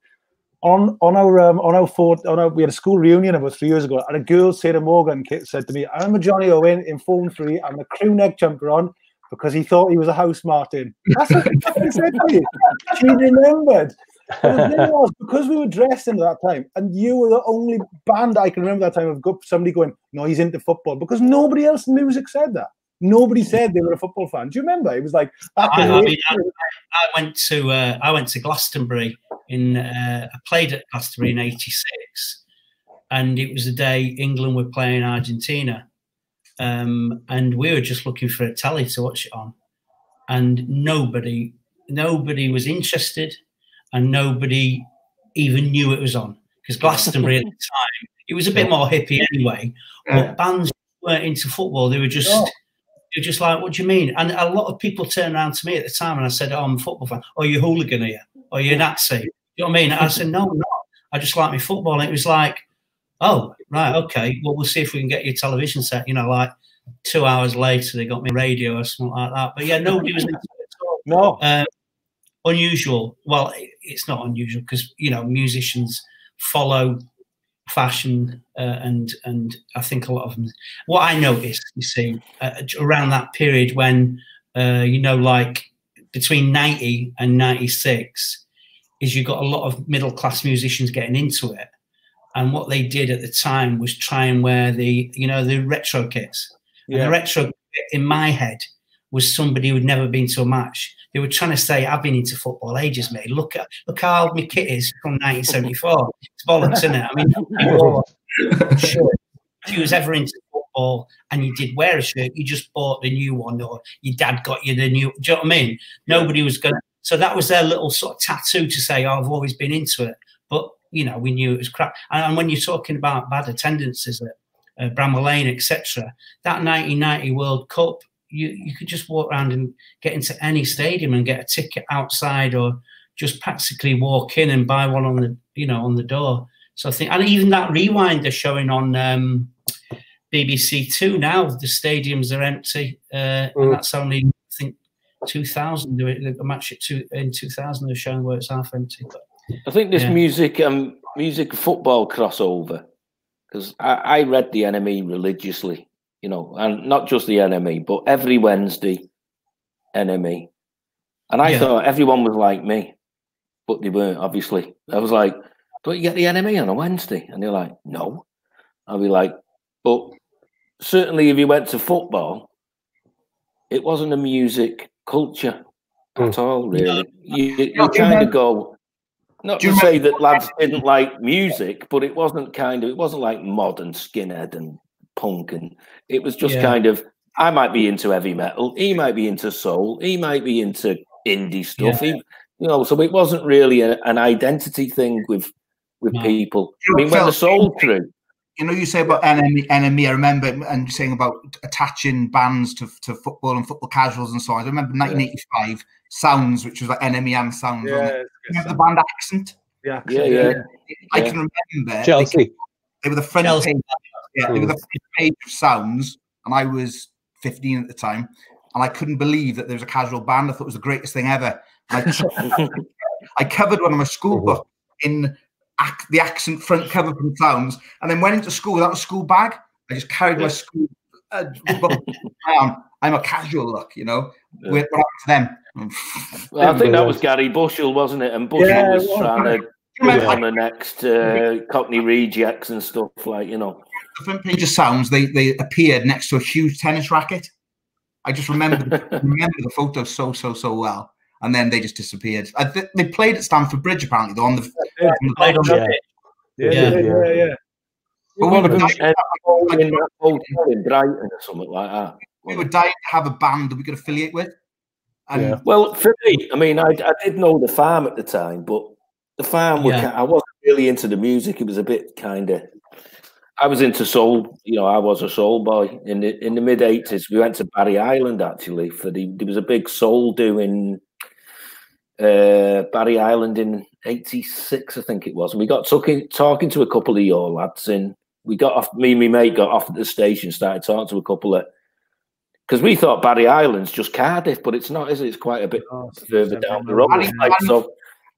we had a school reunion about 3 years ago, and a girl, Sarah Morgan, said to me, "I remember Jonny Owen in Form 3 and the crew neck jumper on because he thought he was a house martin." That's what she said to me. She remembered. But the thing was, because we were dressed into that time, and you were the only band I can remember that time of somebody going, "No, he's into football," because nobody else in music said that. Nobody said they were a football fan. Do you remember? It was like I went to Glastonbury I played at Glastonbury in '86, and it was the day England were playing Argentina, and we were just looking for a telly to watch it on, and nobody was interested, and nobody even knew it was on, because Glastonbury at the time, it was a bit more hippie anyway, but bands weren't into football. They were just. You're just like, what do you mean? And a lot of people turned around to me at the time, and I said, "Oh, I'm a football fan." "Oh, you're a hooligan, are you? Oh, you're a Nazi?" You know what I mean? And I said, "No, I'm not. I just like my football." And it was like, "Oh, right, okay. Well, we'll see if we can get your television set." You know, like 2 hours later, they got me radio or something like that. But yeah, nobody was into it at all. No. Unusual. Well, it's not unusual because, you know, musicians follow fashion, and I think a lot of them. What I noticed, you see, around that period when you know, like between 90 and 96, is you got a lot of middle class musicians getting into it, and what they did at the time was try and wear the retro kits. And the retro kit in my head was somebody who'd never been to a match. They were trying to say, "I've been into football ages, mate. Look how old my kit is from 1974. It's bollocks, isn't it?" I mean, sure, if you was ever into football and you did wear a shirt, you just bought the new one, or your dad got you the new. Do you know what I mean? Nobody was going to. So that was their little sort of tattoo to say, "Oh, I've always been into it." But, you know, we knew it was crap. And when you're talking about bad attendances at Bramall Lane, etc., that 1990 World Cup, you could just walk around and get into any stadium and get a ticket outside, or just practically walk in and buy one on the door. So I think, and even that Rewind they're showing on BBC Two now, the stadiums are empty, and that's only, I think, 2000. The match in 2000 they're showing where it's half empty. But I think this music football crossover, because I read The Enemy religiously. You know, and not just The Enemy, but every Wednesday, Enemy. And I thought everyone was like me, but they weren't, obviously. I was like, "Don't you get The Enemy on a Wednesday?" And they're like, "No." I'll be like, but certainly if you went to football, it wasn't a music culture at all, really. You kind of go, not to say that lads didn't like music, but it wasn't like modern skinhead and punk, and it was just kind of, I might be into heavy metal, he might be into soul, he might be into indie stuff, so it wasn't really an identity thing with people. I mean, when the Soul crew, you know, you say about enemy, I remember, and saying about attaching bands to football and football casuals and so on. I remember 1985 Sounds, which was like Enemy and Sounds. Remember the band Accent? Yeah. I can remember Chelsea. They were the front page. Yeah, they were the front page of Sounds, and I was 15 at the time, and I couldn't believe that there was a casual band. I thought it was the greatest thing ever. I covered one of my school books in the Accent front cover from Sounds, and then went into school without a school bag. I just carried my school book around. I'm a casual look, you know. What happened to them? Well, I think that was Gary Bushell, wasn't it? And Bushell was trying to get on the next Cockney Rejects and stuff, like, you know. The front page of Sounds, they appeared next to a huge tennis racket. I just remember the photo so well, and then they just disappeared. They played at Stamford Bridge apparently. They're on the yeah. But we were in Brighton or something like that. We were dying to have a band that we could affiliate with. And well, for me, I mean, I did know The Farm at the time, but The Farm, I wasn't really into the music. It was a bit kind of. I was into soul, you know. I was a soul boy in the mid '80s. We went to Barry Island actually there was a big soul doing Barry Island in '86, I think it was. And we got talking to a couple of your lads, and we got off. Me and my mate got off at the station, started talking to a couple of, because we thought Barry Island's just Cardiff, but it's not, is it? It's quite a bit further down the road.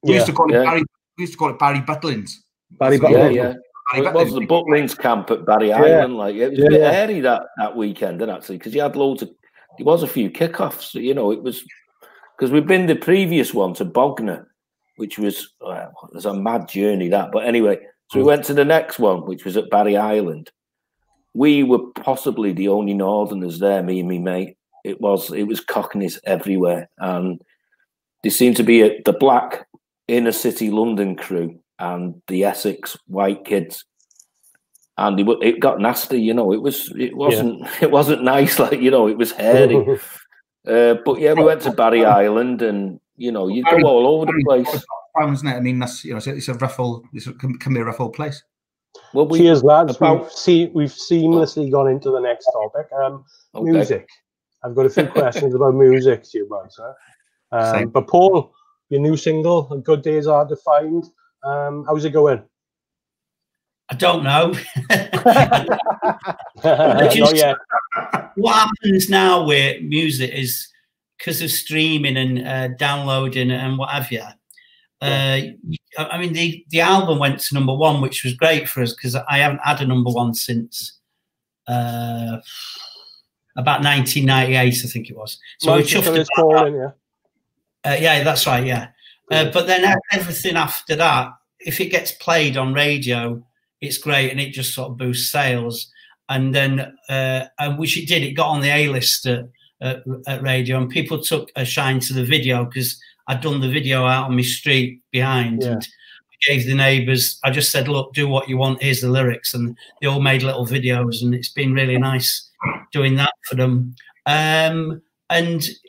We used to call it We used to call it Barry Butlins. Barry That's what- Butlins. Yeah. Barry It was Butlins. the Butlins camp at Barry Yeah. Island. Like it was a bit Yeah. hairy that weekend, didn't it, actually, because you had loads of. There was a few kickoffs. You know, it was because we'd been the previous one to Bognor, which was it was a mad journey that. But anyway, so we went to the next one, which was at Barry Island. We were possibly the only Northerners there, me and me mate. It was Cockneys everywhere, and there seemed to be the black inner city London crew and the Essex white kids, and it got nasty. You know, it wasn't nice. Like, you know, it was hairy. But yeah, we went to Barry Island, and you know, you go all over the place. Isn't it? I mean, that's, you know, it's a rough old, it can be a rough old place. Well, Cheers, lads. We've seamlessly gone into the next topic. Okay. Music. I've got a few questions about music to you guys. But Paul, your new single, "A Good Day's Hard to Find." How's it going? I don't know. Not yet. What happens now with music is because of streaming and downloading and what have you. I mean, the album went to #1, which was great for us because I haven't had a #1 since about 1998, I think it was. So we're chuffed about that. Yeah, that's right. Yeah, but then everything after that, if it gets played on radio, it's great and it just sort of boosts sales. And then, which it did, it got on the A-list at radio, and people took a shine to the video because I'd done the video out on my street behind, and I gave the neighbours. I just said, "Look, do what you want. Here's the lyrics," and they all made little videos, and it's been really nice doing that for them. And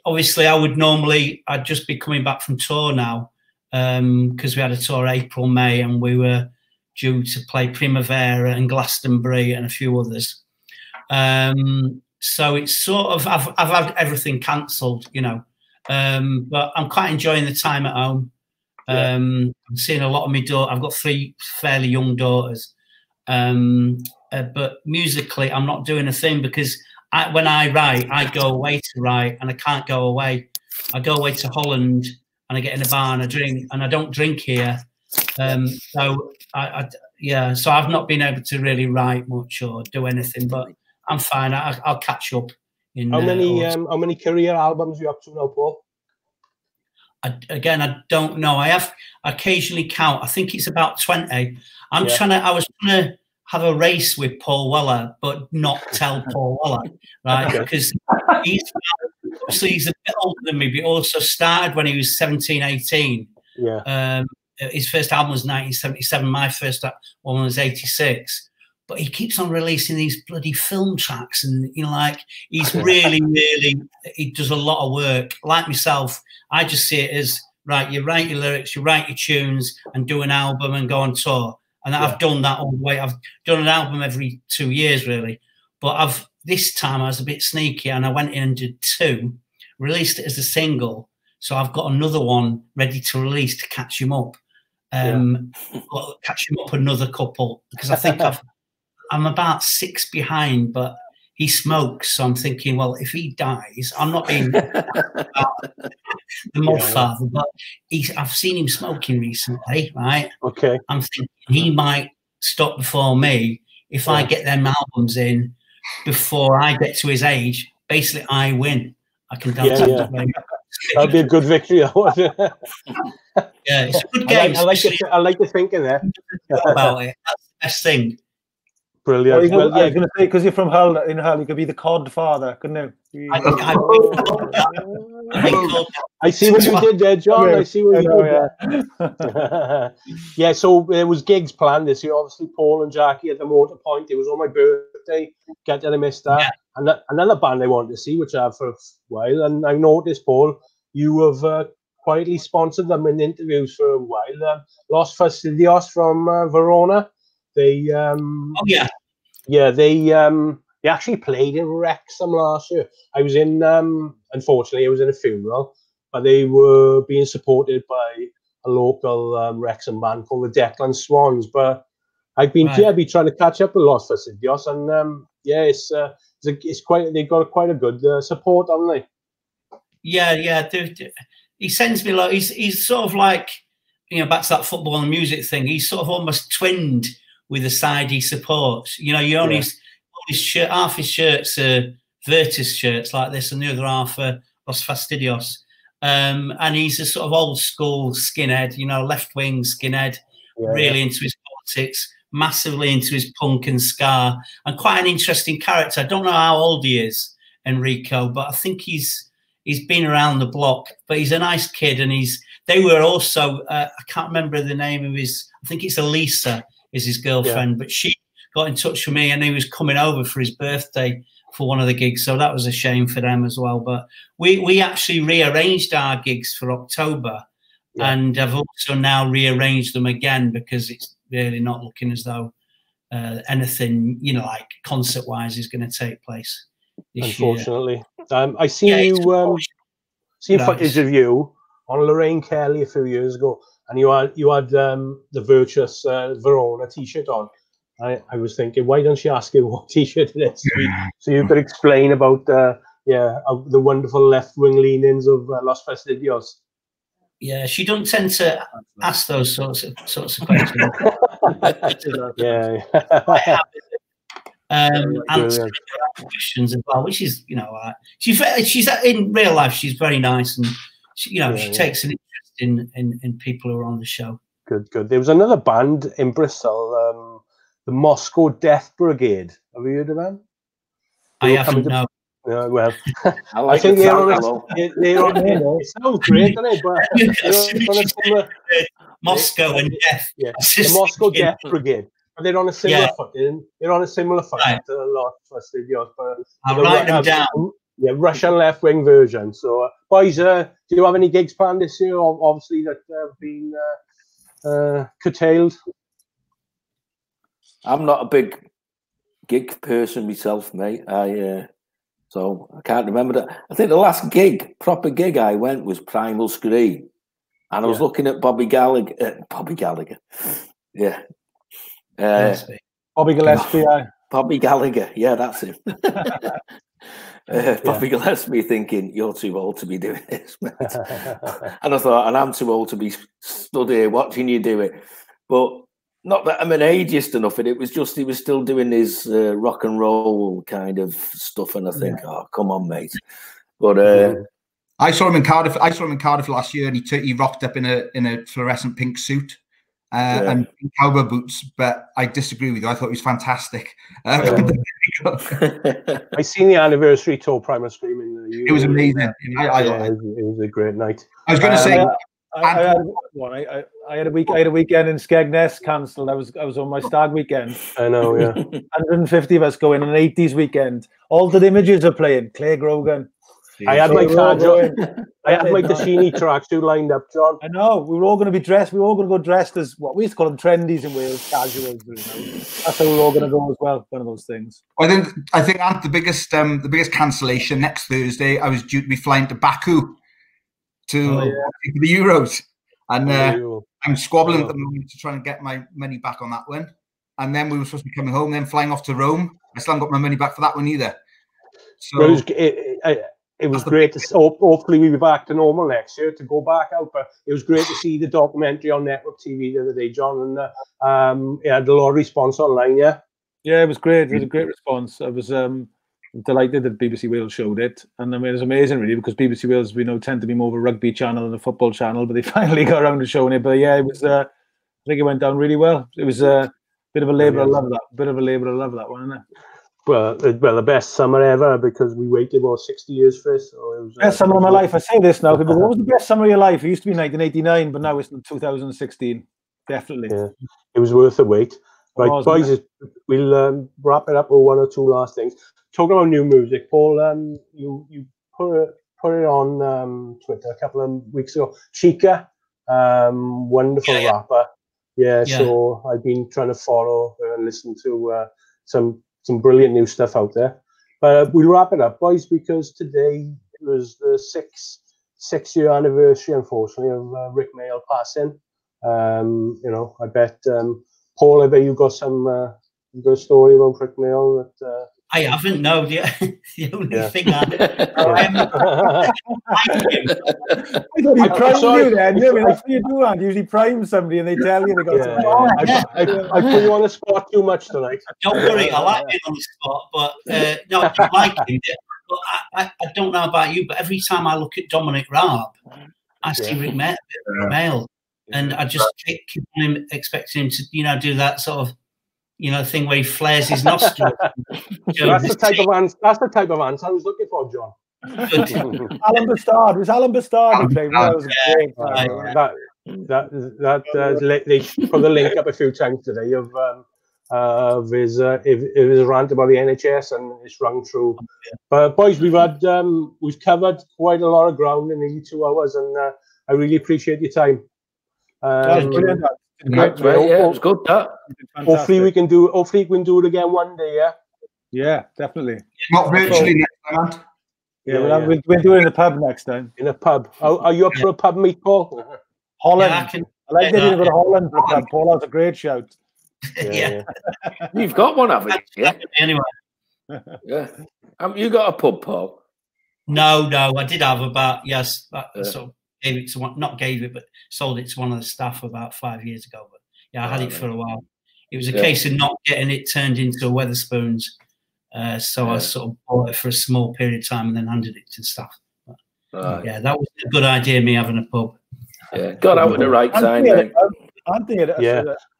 obviously, I'd just be coming back from tour now because we had a tour April, May, and we were due to play Primavera and Glastonbury and a few others. So it's sort of, I've had everything cancelled, you know, but I'm quite enjoying the time at home. I'm seeing a lot of my daughter. I've got 3 fairly young daughters, but musically I'm not doing a thing because when I write, I go away to write, and I can't go away. I go away to Holland and I get in a bar and I drink, and I don't drink here. So so I've not been able to really write much or do anything, but I'm fine. I'll catch up. How many career albums are you up to now, Paul? Again, I don't know. I have occasionally count. I think it's about 20. I was trying to have a race with Paul Weller, but not tell Paul Weller, right? Because he's a bit older than me, but he also started when he was 17, 18. His first album was 1977. My first one was 86. But he keeps on releasing these bloody film tracks, and you know, like he's really, he does a lot of work. Like myself, I just see it as right. You write your lyrics, you write your tunes, and do an album and go on tour. And I've done that all the way. I've done an album every 2 years, really. But this time I was a bit sneaky, and I went in and did 2, released it as a single. So I've got another one ready to release to catch him up. Catch him up another couple, because I think I'm about 6 behind, but he smokes. So I'm thinking, well, if he dies, I'm not being the mod father, but I've seen him smoking recently, right? Okay. I'm thinking he might stop before me if I get them albums in before I get to his age. Basically, I win. I can dance. That'd be a good victory. It's a good game. I like the thinking there. About it. That's the best thing. Brilliant. I was going to say, because you're from Hull, in Hull, you could be the cod father, couldn't you? I see what you did there, John. I see what you did there. So there was gigs planned this year. Obviously, Paul and Jackie at the Motor Point. It was on my birthday. Get that I missed that. Yeah. And another band I wanted to see, which I have for a while. And I noticed, Paul, you have quietly sponsored them in interviews for a while. Los Fastidios from Verona. They they actually played in Wrexham last year. I was in unfortunately I was in a funeral, but they were being supported by a local Wrexham band called the Declan Swans. But I've been trying to catch up with Los Fastidios, and it's quite, they've got quite a good support, haven't they? He sends me he's sort of like back to that football and music thing, he's sort of almost twinned with the side he supports. You only half his shirts are Virtus shirts like this, and the other half are Los Fastidios. And he's a sort of old school skinhead, left wing skinhead, really into his politics, massively into his punk and ska, and quite an interesting character. I don't know how old he is, Enrico, but I think he's been around the block. But he's a nice kid, and they were also I can't remember the name of his. I think it's Elisa is his girlfriend, but she got in touch with me, and he was coming over for his birthday for one of the gigs, so that was a shame for them as well. But we actually rearranged our gigs for October, and I've also now rearranged them again because it's really not looking as though anything, like concert-wise, is going to take place this unfortunately. Year. I seen footage of you on Lorraine Kelly a few years ago, and you had the Virtus Verona T-shirt on. I was thinking, why don't she ask you what T-shirt it is, so you could explain about the wonderful left-wing leanings of Los Fastidios. Yeah, she don't tend to ask those sorts of questions. Answering questions as well, which is she's in real life she's very nice, and she takes an interest in people who are on the show. Good. There was another band in Bristol, the Moscow Death Brigade. Have you heard of them? I haven't. No. Well, I think they're on it sounds great, doesn't it? But on a similar, Moscow and Death. Yeah, the Moscow Death Brigade. But they're on a similar footing. They're on a similar footing to a lot of Fastidios. I'll write them down. Yeah, Russian left-wing version. So, boys, do you have any gigs planned this year? Obviously, that have been curtailed. I'm not a big gig person myself, mate. So I can't remember that. I think the last proper gig I went was Primal Scream, and I was looking at Bobby Gallagher. Yeah. Bobby Gillespie. Bobby Gallagher. Yeah, that's him. Bobby Gillespie thinking, you're too old to be doing this, mate. And I thought, and I'm too old to be stood here watching you do it. But not that I'm an ageist enough, and it was just he was still doing his rock and roll kind of stuff, and I think, oh, come on, mate. But I saw him in Cardiff. I saw him in Cardiff last year, and he rocked up in a fluorescent pink suit and cowboy boots. But I disagree with you. I thought he was fantastic. I seen the anniversary tour, Primal Scream in the UK. It was amazing. It was a great night. I was going to say. I had a weekend in Skegness cancelled. I was on my stag weekend. I know, yeah. 150 of us going on an 80s weekend. Altered Images are playing. Clay Grogan. I had my Cassini tracksuit lined up, John. I know. We were all going to be dressed. We were all going to go dressed as what we used to call them trendies in Wales, casuals. That's how we were all going to go as well. One of those things. I think Ant, the biggest cancellation next Thursday. I was due to be flying to Baku to the Euros, and I'm squabbling at the moment to try and get my money back on that one. And then we were supposed to be coming home, then flying off to Rome. I still haven't got my money back for that one either. So it was great to hopefully we'll be back to normal next year to go back out. But it was great to see the documentary on network TV the other day, John, and it had a lot of response online. Yeah, it was great. It was a great response. I was delighted that BBC Wales showed it, and I mean it was amazing really because BBC Wales tend to be more of a rugby channel than a football channel, but they finally got around to showing it. But yeah, it was I think it went down really well. It was a bit of a labour of love, that one, isn't it? Well, the best summer ever because we waited 60 years for this. So it was best summer of my life. I say this now because what was the best summer of your life? It used to be 1989, but now it's 2016. Definitely, it was worth the wait. Right, boys, we'll wrap it up with one or two last things. Talking about new music, Paul, you put it on Twitter a couple of weeks ago. Chica, wonderful rapper. So I've been trying to follow her and listen to some brilliant new stuff out there. But we'll wrap it up, boys, because today was the six-year anniversary, unfortunately, of Rick Mail passing. I bet Paul, I bet you got a story about Rick Mail that I haven't. No, the only thing I thought he primed you then. You know, that's what you do, and you usually prime somebody and they tell you they got I put you on the spot too much tonight. Don't worry, I like being on the spot, but no, I don't like him. But I don't know about you, but every time I look at Dominic Raab, I see Rick Mail, and I just keep him expecting him to, you know, do that sort of, you know, thing where he flares his nostrils. That's the type of answer. That's the type of answer I was looking for, John. Alan Bastard. It was Alan Bastard who played. That was great. They put the link up a few times today of his rant about the NHS, and it's rung true. But boys, we've covered quite a lot of ground in nearly 2 hours, and I really appreciate your time. Brilliant. That's right, yeah, it was good. Hopefully we can do it again one day. Yeah, definitely. Not virtually next time. We'll do it in a pub next time. In a pub. Are you up for a pub meet, Paul? Holland. I like that you go to Holland for a pub. Paul, that's a great shout. Yeah. You've got one, haven't you? Yeah. Anyway. Yeah. You got a pub, Paul? No, I did have about sort of gave it to one, not gave it, but sold it to one of the staff about 5 years ago. But yeah, I had it for a while. It was a case of not getting it turned into a Wetherspoons. So I sort of bought it for a small period of time and then handed it to staff. But, yeah, that was a good idea, me having a pub. Yeah, got out at the right time.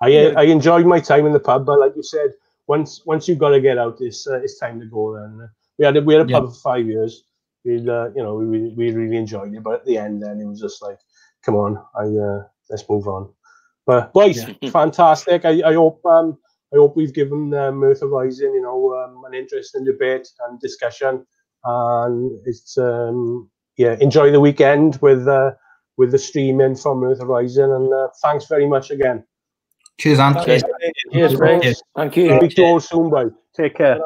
I enjoyed my time in the pub, but like you said, once you've got to get out, it's time to go. Then we had a pub for 5 years. We really enjoyed it, but at the end, then it was just like, come on, let's move on. But boys, fantastic. I hope we've given Merthyr Rising, an interesting debate and discussion, and it's enjoy the weekend with the streaming from Merthyr Rising, and thanks very much again. Cheers, Anthony. Cheers, mate. Thank you. Speak to you all soon, boy. Take care.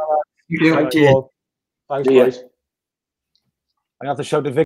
Thank you all. Thanks, guys. I have to shout the victory.